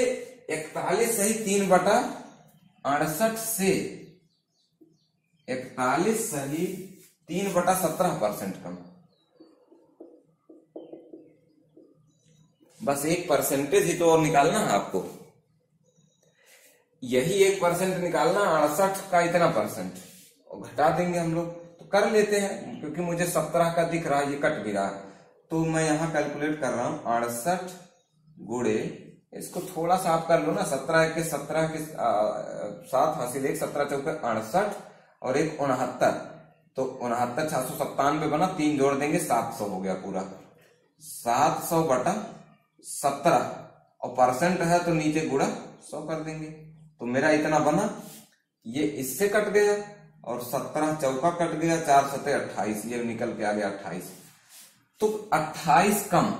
41 सही 3/68 से 41 सही 3/17% कम। बस एक परसेंटेज ही तो और निकालना है आपको, यही 1% निकालना, 68 का इतना परसेंट और घटा देंगे हम लोग। तो कर लेते हैं, क्योंकि मुझे 17 का दिख रहा है, ये कट भी रहा है, तो मैं यहां कैलकुलेट कर रहा हूं 68 गुणे, इसको थोड़ा सा आप कर लो ना, 17 के 7 हासिल 1, 17 चौके 68 और 1 69, तो 69 697 बना, 3 जोड़ देंगे 700 हो गया पूरा, 700/17 और परसेंट है तो नीचे गुणा 100 कर देंगे। तो मेरा इतना बना, ये इससे कट गया और 17 चौका कट गया, 4 7 28, ये निकल के आ गया 28। तो 28 कम,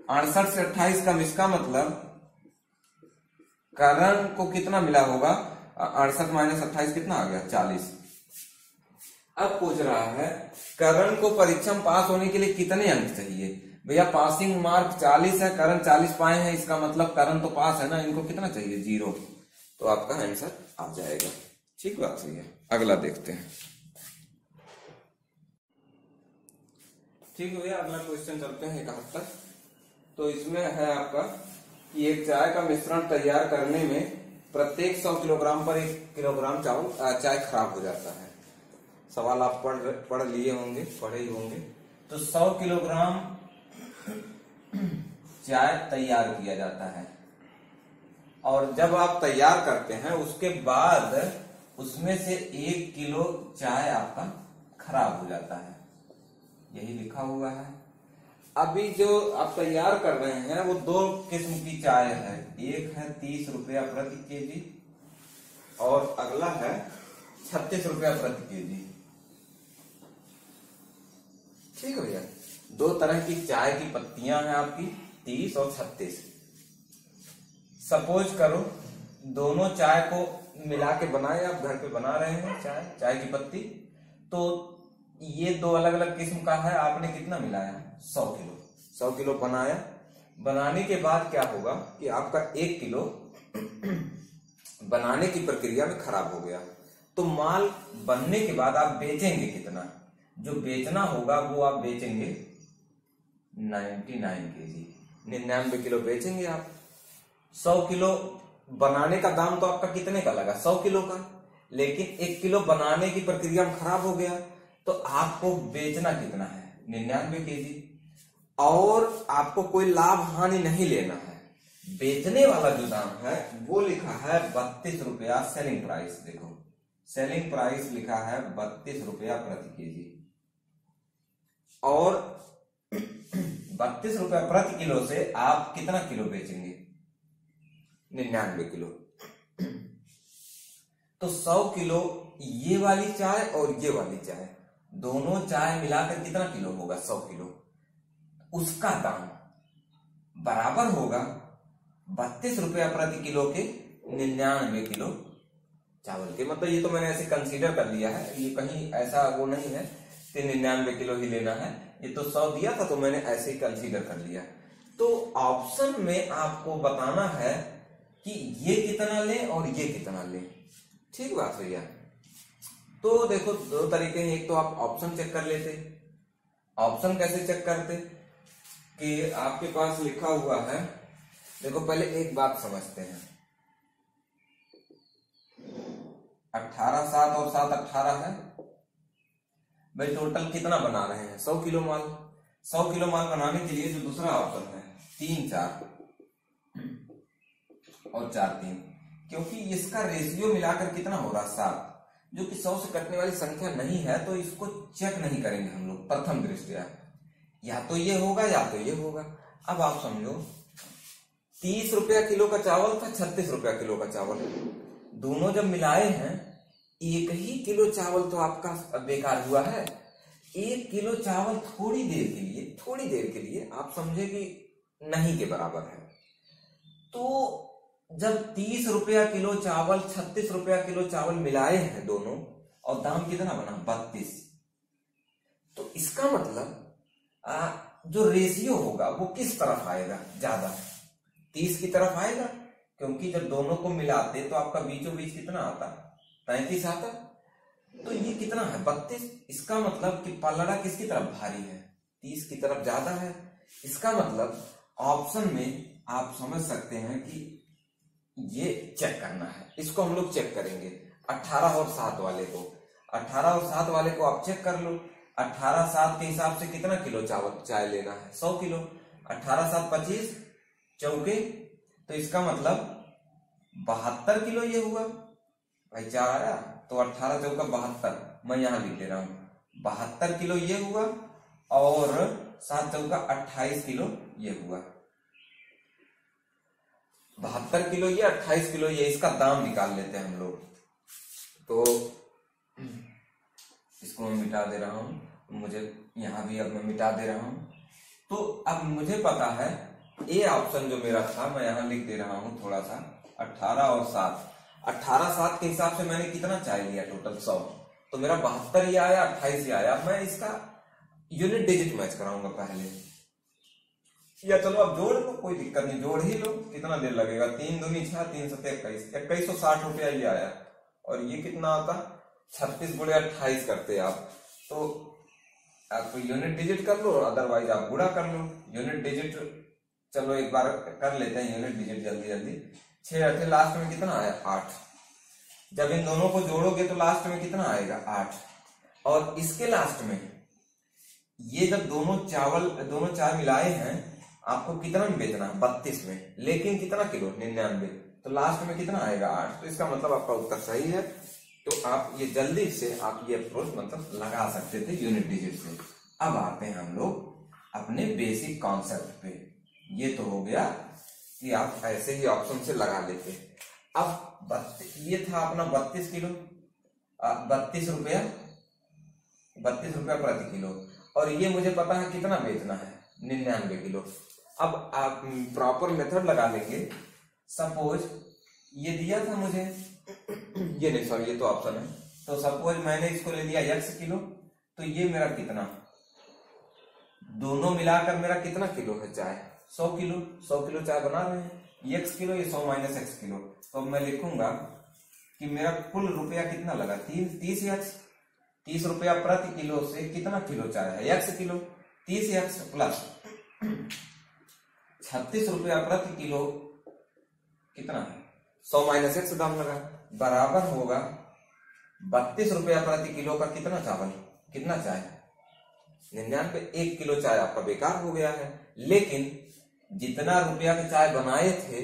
68 से 28 कम, इसका मतलब करण को कितना मिला होगा, 68 - 28 कितना आ गया 40। अब पूछ रहा है करण को परीक्षा में पास होने के लिए कितने अंक चाहिए। भैया पासिंग मार्क 40 है, करण 40 पाए हैं, इसका मतलब करण तो पास है ना, इनको कितना चाहिए 0, तो आपका आंसर आ जाएगा। ठीक बात सही है। अगला देखते हैं। ठीक है भैया, अगला क्वेश्चन चलते हैं 71। तो इसमें है आपका कि एक चाय का मिश्रण तैयार करने में प्रत्येक 100 किलोग्राम पर 1 किलोग्राम चाय खराब हो जाता है। सवाल आप पढ़ लिए होंगे, पढ़े ही होंगे। तो 100 किलोग्राम चाय तैयार किया जाता है, और जब आप तैयार करते हैं उसके बाद उसमें से 1 किलो चाय आपका खराब हो जाता है, यही लिखा हुआ है। अभी जो आप तैयार कर रहे हैं वो 2 किस्म की चाय है, एक है 30 रुपया प्रति केजी और अगला है 36 रुपया प्रति केजी। ठीक है भैया, 2 तरह की चाय की पत्तियां हैं आपकी, 30 और 36। सपोज करो दोनों चाय को मिला के बनाए, आप घर पे बना रहे हैं चाय की पत्ती, तो ये 2 अलग अलग किस्म का है, आपने कितना मिलाया 100 किलो बनाया। बनाने के बाद क्या होगा कि आपका 1 किलो बनाने की प्रक्रिया में खराब हो गया, तो माल बनने के बाद आप बेचेंगे कितना, जो बेचना होगा वो आप बेचेंगे 99 केजी, 99 किलो बेचेंगे आप। 100 किलो बनाने का दाम तो आपका कितने का लगा 100 किलो का, लेकिन 1 किलो बनाने की प्रक्रिया में खराब हो गया, तो आपको बेचना कितना है 99 केजी, और आपको कोई लाभ हानि नहीं लेना है। बेचने वाला जो दाम है वो लिखा है 32 रुपया सेलिंग प्राइस। देखो सेलिंग प्राइस लिखा है 32 रुपया प्रति केजी, और 32 रुपया प्रति किलो से आप कितना किलो बेचेंगे 99 किलो। तो 100 किलो ये वाली चाय और ये वाली चाय, दोनों चाय मिलाकर कितना किलो होगा 100 किलो, उसका दाम बराबर होगा 32 रुपया प्रति किलो के 99 किलो चावल के। मतलब ये तो मैंने ऐसे कंसीडर कर लिया है, ये कहीं ऐसा वो नहीं है कि 99 किलो ही लेना है, ये तो 100 दिया था तो मैंने ऐसे ही कंसीडर कर लिया। तो ऑप्शन में आपको बताना है कि ये कितना ले और ये कितना ले। ठीक बात भैया। तो देखो 2 तरीके हैं, एक तो आप ऑप्शन चेक कर लेते। ऑप्शन कैसे चेक करते कि आपके पास लिखा हुआ है, देखो पहले एक बात समझते हैं, 18 7 और 7 18 है भाई, टोटल कितना बना रहे हैं 100 किलो माल। 100 किलो माल बनाने के लिए जो दूसरा ऑप्शन है 3 4 और 4 3, क्योंकि इसका रेशियो मिलाकर कितना हो रहा 7, जो कि 100 से कटने वाली संख्या नहीं है, तो इसको चेक नहीं करेंगे हम लोग प्रथम दृष्टया, या तो ये होगा या तो ये होगा। अब आप समझो 30 रुपया किलो का चावल था, 36 रुपया किलो का चावल, दोनों जब मिलाए हैं 1 ही किलो चावल तो आपका बेकार हुआ है। 1 किलो चावल थोड़ी देर के लिए आप समझे कि नहीं के बराबर है। तो जब 30 रुपया किलो चावल 36 रुपया किलो चावल मिलाए हैं दोनों, और दाम कितना बना 32, तो इसका मतलब जो रेशियो होगा वो किस तरफ आएगा, ज्यादा 30 की तरफ आएगा, क्योंकि जब दोनों को मिलाते तो आपका बीचों बीच कितना आता, 35 आता। तो ये कितना है, 32। इसका मतलब कि पलड़ा किसकी तरफ भारी है, 30 की तरफ ज्यादा है। इसका मतलब ऑप्शन में आप समझ सकते हैं कि ये चेक करना है, इसको हम लोग चेक करेंगे। 18 और 7 वाले को, 18 और 7 वाले को आप चेक कर लो। 18 7 के हिसाब से कितना किलो चाय लेना है, 100 किलो। 18 7 25 चौके, तो इसका मतलब 72 किलो ये हुआ भाई, 4 आया तो 18 चौका 72, मैं यहां लिख दे रहा हूं 72 किलो ये हुआ, और 7 चौका 28 किलो ये हुआ। 72 किलो ये, 28 किलो ये, इसका दाम निकाल लेते हैं हम लोग। तो इसको मैं मिटा दे रहा हूं, मुझे यहां भी अब मैं मिटा दे रहा हूं। तो अब मुझे पता है ए ऑप्शन जो मेरा था, मैं यहां लिख दे रहा हूं थोड़ा सा, 18 और 7। 18 7 के हिसाब से मैंने कितना चाय लिया टोटल 100, तो मेरा 72 ये आया, 28 ये आया। मैं इसका यूनिट डिजिट मैच कराऊंगा पहले, या चलो अब जोड़ लो, कोई दिक्कत नहीं, जोड़ ही लो, कितना देर लगेगा, 3 दूनी 6, 3 7 21, 2160 रुपया ये आया। और ये कितना आता, 36 गुणे 28 करते आप, तो आप यूनिट डिजिट कर लो, अदरवाइज आप गुणा कर लो। यूनिट डिजिट चलो एक बार कर लेते हैं, यूनिट डिजिट जल्दी जल्दी। 6 8 लास्ट में कितना आया, 8। जब इन दोनों को जोड़ोगे तो लास्ट में कितना आएगा, 8। और इसके लास्ट में ये जब दोनों चाय मिलाए हैं, आपको कितना में बेचना है, 32 में, लेकिन कितना किलो, 99, तो लास्ट में कितना आएगा, 8। तो इसका मतलब आपका उत्तर सही है। तो आप ये जल्दी से आप ये अप्रोच मतलब लगा सकते थे यूनिट डिजिट से। अब आते हैं हम लोग अपने बेसिक कॉन्सेप्ट पे। ये तो हो गया कि आप ऐसे ही ऑप्शन से लगा लेते। अब ये था अपना 32 किलो, 32 रुपया, 32 रुपया प्रति किलो, और ये मुझे पता है कितना बेचना है, 99 किलो। अब आप प्रॉपर मेथड लगा लेंगे। सपोज ये दिया था मुझे, ये नहीं सॉरी, ये तो ऑप्शन है, तो सपोज मैंने इसको ले लिया x किलो, तो ये मेरा कितना, दोनों मिलाकर मेरा कितना किलो है चाय, 100 किलो। 100 किलो चाय बना रहे हैं, ये x किलो, ये 100 माइनस x किलो। तो मैं लिखूंगा कि मेरा कुल रुपया कितना लगा, 30x। 30 रुपया प्रति किलो से कितना किलो चाय है, x किलो, 30x प्लस 36 रुपया प्रति किलो कितना है, 100 माइनस x दाम लगा, बराबर होगा 32 रुपया प्रति किलो का कितना चावल, कितना चाय, 99। 1 किलो चाय आपका बेकार हो गया है। लेकिन जितना रुपया की चाय बनाए थे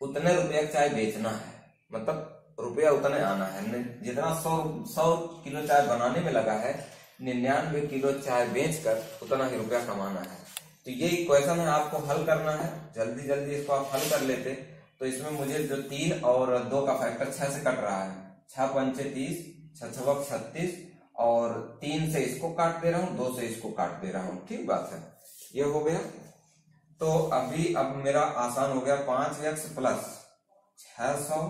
उतने रुपया की चाय बेचना है, मतलब रुपया उतने आना है। जितना 100 किलो चाय बनाने में लगा है, 99 किलो चाय बेचकर उतना ही रुपया कमाना है। तो ये क्वेश्चन है, आपको हल करना है, जल्दी जल्दी इसको आप हल कर लेते। तो इसमें मुझे जो 3 और 2 का फैक्टर 6 से कट रहा है, 6 पंचे 30, 6 छक 36, और 3 से इसको काट दे रहा हूं, 2 से इसको काट दे रहा हूं, ठीक बात है, ये हो गया। तो अभी अब मेरा आसान हो गया, 5x प्लस 600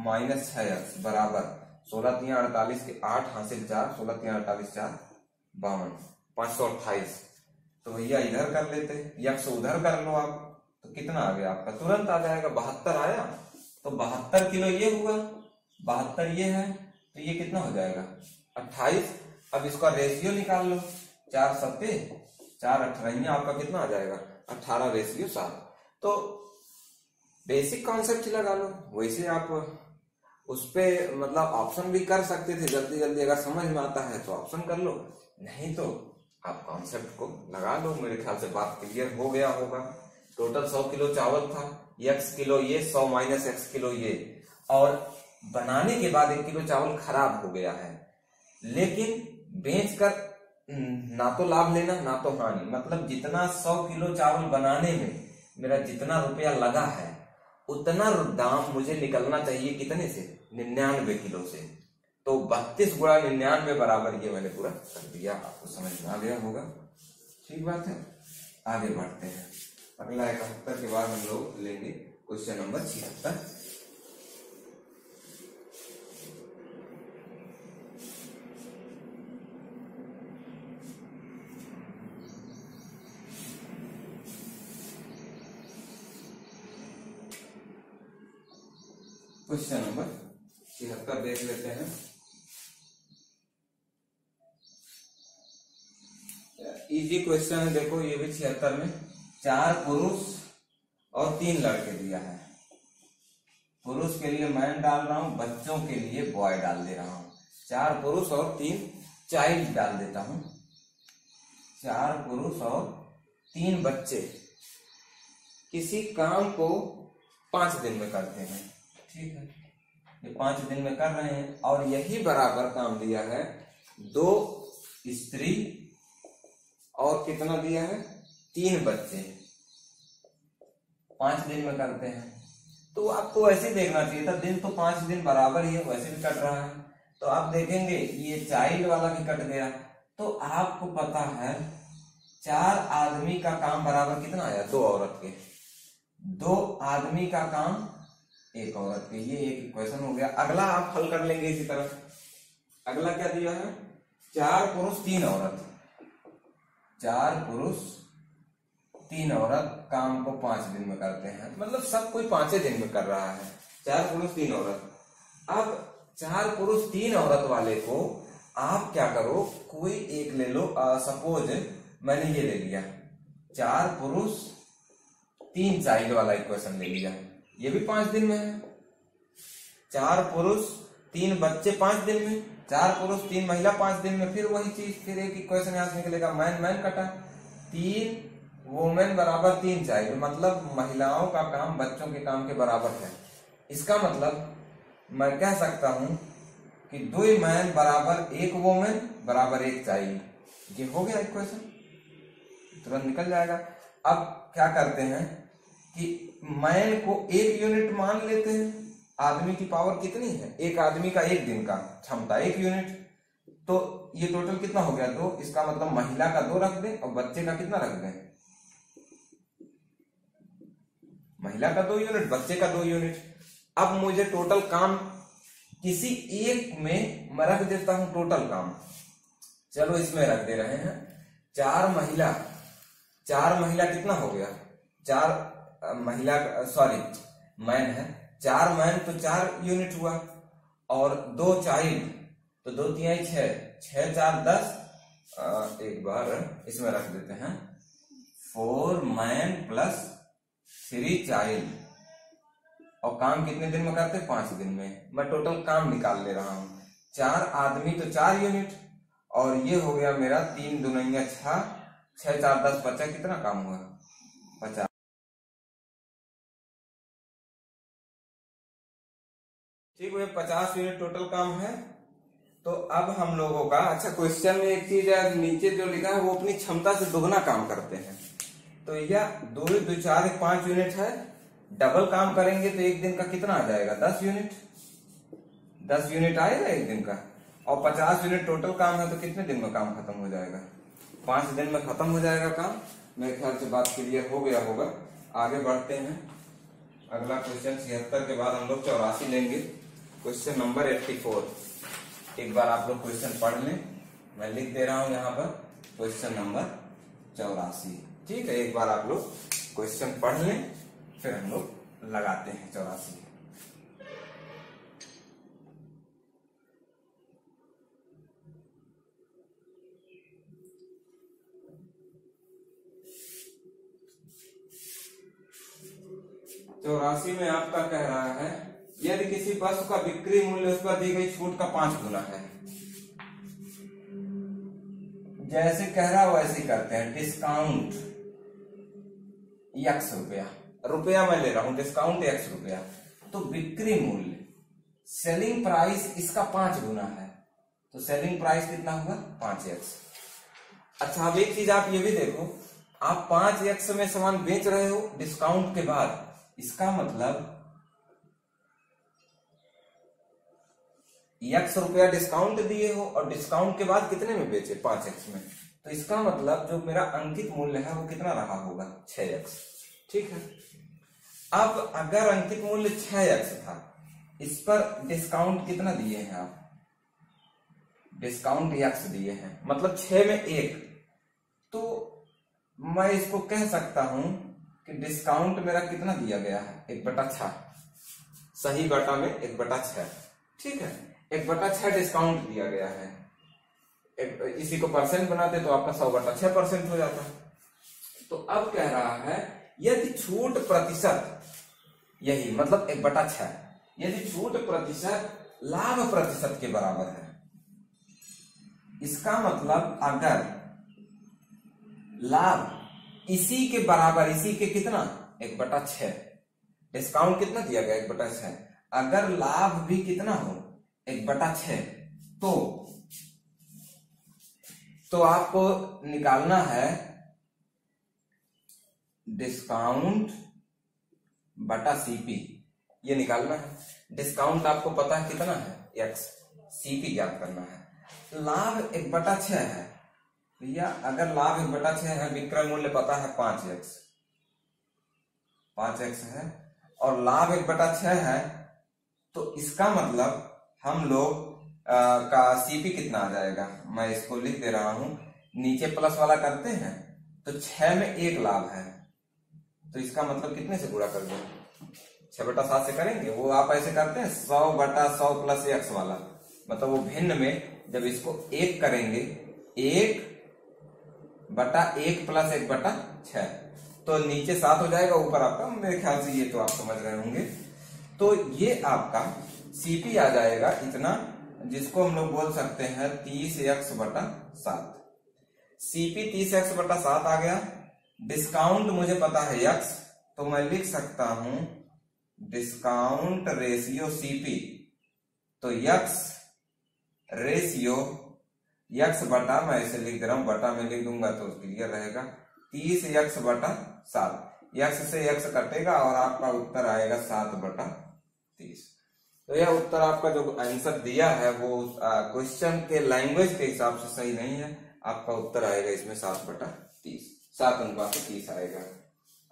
माइनस 6x बराबर 16 3 48 के 8 हासिल 4, 16 3 48 4 52, 528। तो भैया इधर कर लेते, x उधर कर लो आप, तो कितना आ गया आपका, तुरंत आ जाएगा, 72 आया। तो 72 किलो ये हुआ, 72 ये है, तो ये कितना हो जाएगा, 28। अब इसका रेशियो निकाल लो, 4 7 4 18, आपका कितना आ जाएगा, 18 रेशियो 7। तो बेसिक कॉन्सेप्ट ही लगा लो, वैसे आप उस पे मतलब ऑप्शन भी कर सकते थे जल्दी जल्दी, अगर समझ में आता है तो ऑप्शन कर लो, नहीं तो आप कॉन्सेप्ट को लगा लो। मेरे ख्याल से बात क्लियर हो गया होगा। टोटल 100 किलो चावल था, x किलो ये, 100 माइनस x किलो ये, और बनाने के बाद 1 किलो चावल खराब हो गया है, लेकिन बेचकर ना तो लाभ लेना ना तो हानि, मतलब जितना 100 किलो चावल बनाने में मेरा जितना रुपया लगा है उतना दाम मुझे निकलना चाहिए कितने से, 99 किलो से। तो 32 गुणा 99 बराबर ये मैंने पूरा कर दिया, आपको समझ में आ गया होगा, ठीक बात है। आगे बढ़ते हैं, अगला 71 के बाद हम लोग लेंगे क्वेश्चन नंबर 76। क्वेश्चन नंबर 76 देख लेते हैं। इजी क्वेश्चन है, देखो ये भी 76 में 4 पुरुष और 3 लड़के दिया है। पुरुष के लिए मैन डाल रहा हूं, बच्चों के लिए बॉय डाल दे रहा हूं। 4 पुरुष और 3 चाइल्ड डाल देता हूं। 4 पुरुष और 3 बच्चे किसी काम को 5 दिन में करते हैं। ठीक है, ये 5 दिन में कर रहे हैं और यही बराबर काम दिया है 2 स्त्री और कितना दिया है 3 बच्चे 5 दिन में करते हैं। तो आपको ऐसे देखना चाहिए था, दिन तो 5 दिन बराबर ही है, वैसे भी कट रहा है। तो आप देखेंगे ये चाइल्ड वाला भी कट गया। तो आपको पता है 4 आदमी का काम बराबर कितना आया 2 औरत के। 2 आदमी का काम 1 औरत के। ये एक इक्वेशन हो गया। अगला आप हल कर लेंगे इसी तरह। अगला क्या दिया है 4 पुरुष 3 औरत। 4 पुरुष 3 औरत काम को 5 दिन में करते हैं, मतलब सब कोई 5 दिन में कर रहा है। 4 पुरुष 3 औरत। अब 4 पुरुष 3 औरत वाले को आप क्या करो, कोई एक ले लो। सपोज मैंने ये ले लिया 4 पुरुष 3 चाइल्ड वाला इक्वेशन ले लिया, ये भी 5 दिन में है। 4 पुरुष 3 बच्चे 5 दिन में, 4 पुरुष 3 महिला 5 दिन में। फिर वही चीज, फिर एक इक्वेशन यहां से निकलेगा मैन मैन कटा 3 वुमेन बराबर 3 चाइल्ड, मतलब महिलाओं का काम बच्चों के काम के बराबर है। इसका मतलब मैं कह सकता हूं कि 2 मैन बराबर 1 वुमेन बराबर 1 चाइल्ड। ये हो गया इक्वेशन, तुरंत निकल जाएगा। अब क्या करते हैं कि मैन को 1 यूनिट मान लेते हैं। आदमी की पावर कितनी है, एक आदमी का 1 दिन का क्षमता 1 यूनिट। तो ये टोटल कितना हो गया 2। इसका मतलब महिला का 2 रख दें और बच्चे का कितना रख दें, महिला का 2 यूनिट, बच्चे का 2 यूनिट। अब मुझे टोटल काम किसी एक में मैं रख देता हूं टोटल काम। चलो इसमें रख दे रहे हैं 4 महिला कितना हो गया 4 महिला, सॉरी मैन है 4 मैन तो 4 यूनिट हुआ, और 2 चाइल्ड तो 2 3 6 6 4 10। एक बार इसमें रख देते हैं 4 मैन प्लस 3 चाइल्ड। और काम कितने दिन में करते 5 दिन में। मैं टोटल काम निकाल ले रहा हूं। 4 आदमी तो 4 यूनिट, और ये हो गया मेरा 3 दूनिया 6 6 4 10 बचा, कितना काम हुआ 50। ठीक है, 50 यूनिट टोटल काम है। तो अब हम लोगों का, अच्छा क्वेश्चन में एक चीज है, नीचे जो लिखा है वो अपनी क्षमता से दोगुना काम करते हैं। तो यह 2 2 4 5 यूनिट है। डबल काम करेंगे तो एक दिन का कितना आ जाएगा 10 यूनिट। 10 यूनिट आएगा एक दिन का। और 50 यूनिट टोटल काम है, तो कितने दिन में काम खत्म हो जाएगा 5 दिन में खत्म हो जाएगा काम। मेरे ख्याल से बात क्लियर हो गया होगा। आगे बढ़ते हैं। अगला क्वेश्चन 76 के बाद हम लोग 84 लेंगे। Question number 84। एक बार आप लोग क्वेश्चन पढ़ लें, मैं लिख दे रहा हूं यहाँ पर क्वेश्चन नंबर 84। ठीक है, एक बार आप लोग क्वेश्चन पढ़ लें, फिर हम लोग लगाते हैं 84। चौरासी में आपका कह रहा है यदि किसी वस्तु का बिक्री मूल्य उस पर दी गई छूट का 5 गुना है। जैसे कह रहा वैसे ही करते हैं। डिस्काउंट x रुपया मैं ले रहा हूं, डिस्काउंट x रुपया। तो बिक्री मूल्य सेलिंग प्राइस इसका 5 गुना है, तो सेलिंग प्राइस कितना होगा 5x। अच्छा, अब एक चीज आप ये भी देखो, आप 5x में सामान बेच रहे हो डिस्काउंट के बाद, इसका मतलब x रुपया डिस्काउंट दिए हो और डिस्काउंट के बाद कितने में बेचे 5x में। तो इसका मतलब जो मेरा अंकित मूल्य है वो कितना रहा होगा 6x। ठीक है, अब अगर अंकित मूल्य 6x था, इस पर डिस्काउंट कितना दिए हैं आप, डिस्काउंट x दिए हैं, मतलब 6 में 1। तो मैं इसको कह सकता हूं कि डिस्काउंट मेरा कितना दिया गया है 1/6। सही बटा में 1/6। ठीक है, 1/6 डिस्काउंट दिया गया है। इसी को परसेंट बनाते तो आपका 100/6% हो जाता। तो अब कह रहा है यदि छूट प्रतिशत, यही मतलब 1/6, यदि छूट प्रतिशत लाभ प्रतिशत के बराबर है, इसका मतलब अगर लाभ इसी के बराबर, इसी के कितना 1/6, डिस्काउंट कितना दिया गया 1/6, अगर लाभ भी कितना हो 1/6, तो आपको निकालना है डिस्काउंट बटा सीपी, ये निकालना है। डिस्काउंट आपको पता है कितना है x, सीपी ज्ञात करना है। लाभ 1/6 है भैया, अगर लाभ 1/6 है, विक्रय मूल्य पता है 5x है, और लाभ 1/6 है, तो इसका मतलब हम लोग का सीपी कितना आ जाएगा, मैं इसको लिख दे रहा हूं, नीचे प्लस वाला करते हैं तो 6 में 1 लाभ है, तो इसका मतलब कितने से गुणा कर दो, 6/7 से करेंगे। वो आप ऐसे करते हैं 100/100 प्लस x वाला, मतलब वो भिन्न में जब इसको 1 करेंगे, 1/1 प्लस 1/6, तो नीचे 7 हो जाएगा, ऊपर आपका, मेरे ख्याल से ये तो आप समझ रहे होंगे। तो ये आपका सीपी आ जाएगा इतना, जिसको हम लोग बोल सकते हैं 30x/7। सीपी 30x/7 आ गया। डिस्काउंट मुझे पता है x, तो मैं लिख सकता हूं डिस्काउंट रेशियो सीपी, तो x रेशियो x बटा, मैं इसे लिख दे रहा हूं, बटा में लिख दूंगा तो क्लियर रहेगा, 30x/7, x से x कटेगा और आपका उत्तर आएगा 7/30। तो यह उत्तर आपका जो आंसर दिया है वो क्वेश्चन के लैंग्वेज के हिसाब से सही नहीं है, आपका उत्तर आएगा इसमें 7/30, 7:30 आएगा।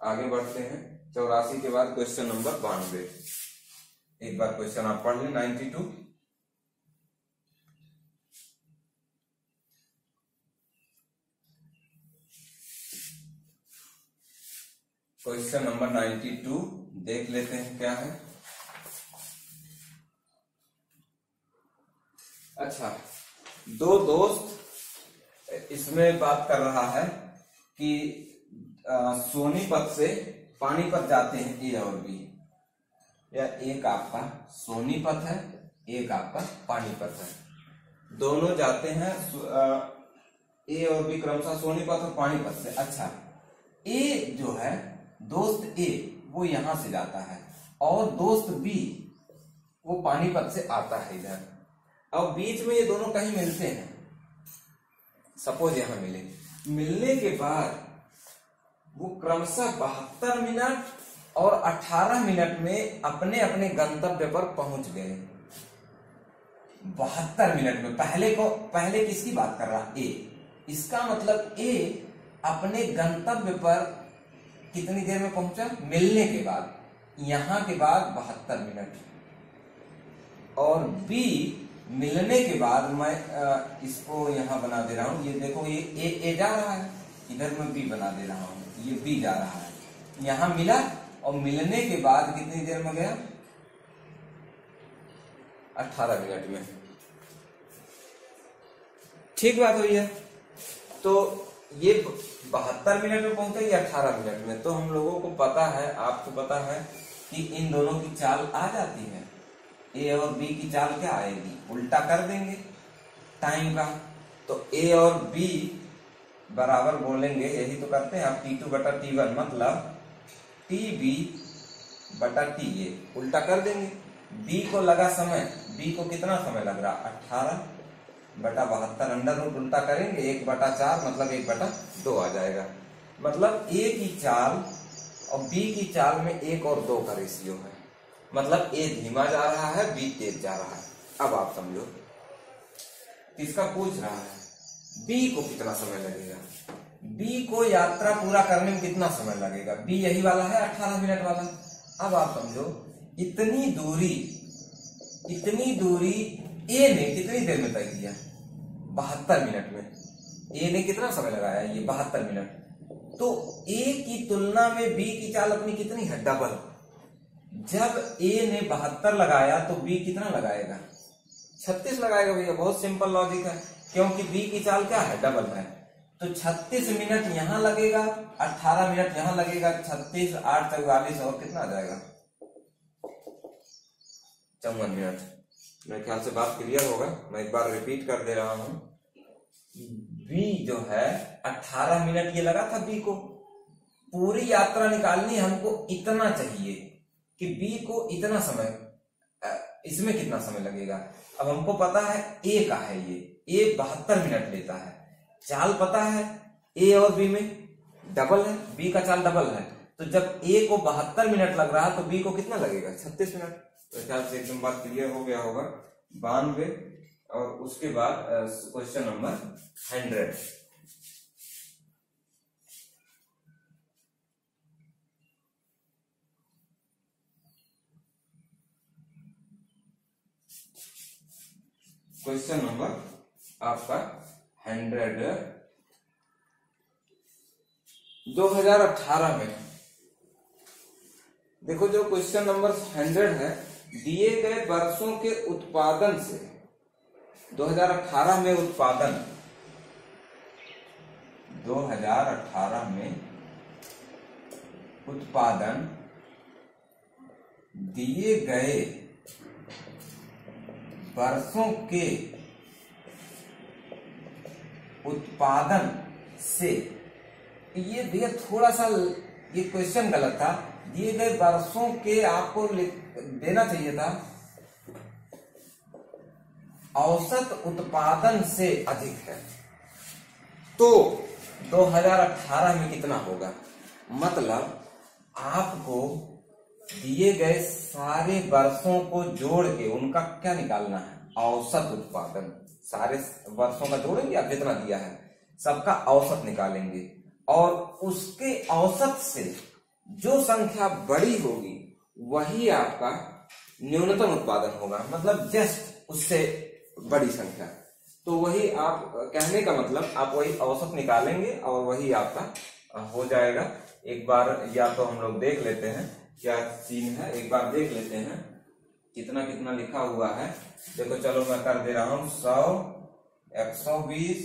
आगे बढ़ते हैं, 84 के बाद क्वेश्चन नंबर 92। एक बार क्वेश्चन आप पढ़ लें, 92। क्वेश्चन नंबर 92 देख लेते हैं क्या है। अच्छा, दो दोस्त इसमें बात कर रहा है कि सोनीपत से पानीपत जाते हैं ए और बी, या एक आपका सोनीपत है, एक आपका पानीपत है, दोनों जाते हैं ए और बी क्रमशः सोनीपत और पानीपत से। अच्छा, ए जो है दोस्त ए वो यहां से जाता है, और दोस्त बी वो पानीपत से आता है इधर, अब बीच में ये दोनों कहीं मिलते हैं, सपोज यहां मिले, मिलने के बाद वो क्रमशः 72 मिनट और 18 मिनट में अपने अपने गंतव्य पर पहुंच गए। 72 मिनट में, पहले किसकी बात कर रहा, ए, इसका मतलब ए अपने गंतव्य पर कितनी देर में पहुंचा, मिलने के बाद, यहां के बाद 72 मिनट, और बी मिलने के बाद, मैं इसको यहां बना दे रहा हूं, ये देखो ये ए जा रहा है, इधर मैं बी बना दे रहा हूं, ये बी जा रहा है, यहां मिला और मिलने के बाद कितनी देर में गया, 18 मिनट में। ठीक बात हुई है। तो ये 72 मिनट में पहुंचा, ये 18 मिनट में। तो हम लोगों को पता है, आपको पता है कि इन दोनों की चाल आ जाती है, ए और बी की चाल क्या आएगी, उल्टा कर देंगे टाइम का, तो ए और बी बराबर बोलेंगे, यही तो करते हैं आप, T2/T1 मतलब TB/T, ये उल्टा कर देंगे। बी को लगा समय, बी को कितना समय लग रहा, 18/72, अंडर रूट उल्टा करेंगे, 1/4 मतलब 1/2 आ जाएगा। मतलब ए की चाल और बी की चाल में 1 और 2 का रेशियो है, मतलब ए धीमा जा रहा है, बी तेज जा रहा है। अब आप समझो, इसका पूछ रहा है बी को कितना समय लगेगा, बी को यात्रा पूरा करने में कितना समय लगेगा, बी यही वाला है 18 मिनट वाला। अब आप समझो, इतनी दूरी ए ने कितनी देर में तय किया, 72 मिनट में। ए ने कितना समय लगाया, ये 72 मिनट। तो ए की तुलना में बी की चाल अपनी कितनी है, डबल, जब ए ने 72 लगाया तो बी कितना लगाएगा? 36 लगाएगा भैया। बहुत सिंपल लॉजिक है, क्योंकि बी की चाल क्या है? डबल है। तो 36 मिनट यहां लगेगा, 18 मिनट यहां लगेगा, 36 8 44 और कितना आ जाएगा? 54 मिनट। मेरे ख्याल से बात क्लियर होगा। मैं एक बार रिपीट कर दे रहा हूं। बी जो है 18 मिनट ये लगा था बी को। पूरी यात्रा निकालनी हमको इतना चाहिए कि बी को इतना समय, इसमें कितना समय लगेगा। अब हमको पता है ए का है, ये ए 72 मिनट लेता है। चाल पता है ए और बी में डबल है, बी का चाल डबल है। तो जब ए को 72 मिनट लग रहा है तो बी को कितना लगेगा? 36 मिनट। तो ख्याल से एकदम बात क्लियर हो गया होगा। 92 और उसके बाद क्वेश्चन नंबर 100। क्वेश्चन नंबर आपका 100 2018 में। देखो जो क्वेश्चन नंबर 100 है, दिए गए वर्षों के उत्पादन से 2018 में उत्पादन, 2018 में उत्पादन दिए गए वर्षों के उत्पादन से, ये भैया थोड़ा सा ये क्वेश्चन गलत था। दिए गए वर्षों के आपको देना चाहिए था औसत उत्पादन से अधिक है। तो 2018 में कितना होगा? मतलब आपको दिए गए सारे वर्षों को जोड़ के उनका क्या निकालना है? औसत उत्पादन। सारे वर्षों का जोड़ेंगे, आप जितना दिया है सबका औसत निकालेंगे, और उसके औसत से जो संख्या बड़ी होगी वही आपका न्यूनतम उत्पादन होगा। मतलब जस्ट उससे बड़ी संख्या। तो वही आप कहने का मतलब आप वही औसत निकालेंगे और वही आपका हो जाएगा। एक बार या तो हम लोग देख लेते हैं क्या सीन है, एक बार देख लेते हैं कितना कितना लिखा हुआ है। देखो चलो मैं कर दे रहा हूं। 100, 120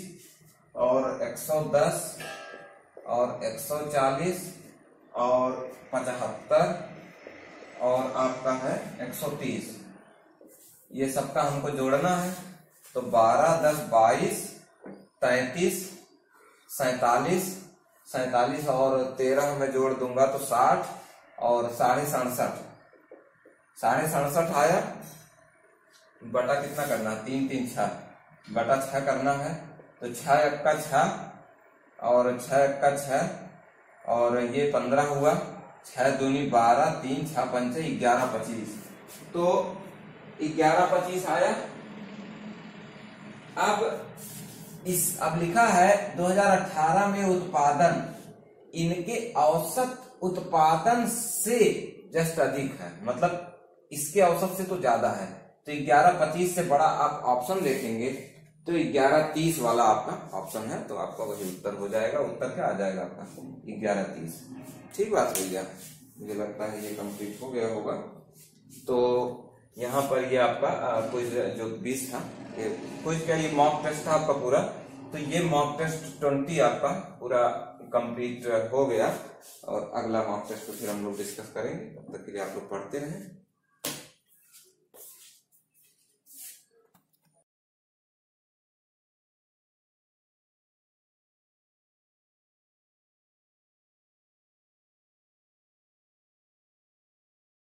और 110 और 140 और 75 और आपका है 130। ये सबका हमको जोड़ना है। तो 12, 10, 22, 33, 47, 47 और 13 में जोड़ दूंगा तो 60 और 67.5, 67.5 आया। बटा कितना करना है? 3, 3, 6 बटा 6 करना है। तो 6 1 6 और 6 1 6 और ये 15 हुआ। 6 दूनी 12, 3 6 5 11 25। तो 11 25 आया। अब लिखा है 2018 में उत्पादन इनके औसत उत्पादन से जस्ट अधिक है, मतलब इसके औसत से तो ज्यादा है। तो 11-25 से बड़ा आप ऑप्शन देखेंगे तो 11-30 वाला आपका ऑप्शन है। तो आपका वही उत्तर हो जाएगा। उत्तर क्या आ जाएगा आपका? 11-30। ठीक बात हो गया। मुझे लगता है ये कंप्लीट हो गया होगा। तो यहाँ पर ये आपका क्विज जो 20 था, ये क्विज क्या, ये मॉक टेस्ट था आपका पूरा। तो ये मॉक टेस्ट 20 आपका पूरा कंप्लीट हो गया। और अगला मॉक टेस्ट को फिर हम लोग डिस्कस करेंगे। तब तक के लिए आप लोग पढ़ते रहें।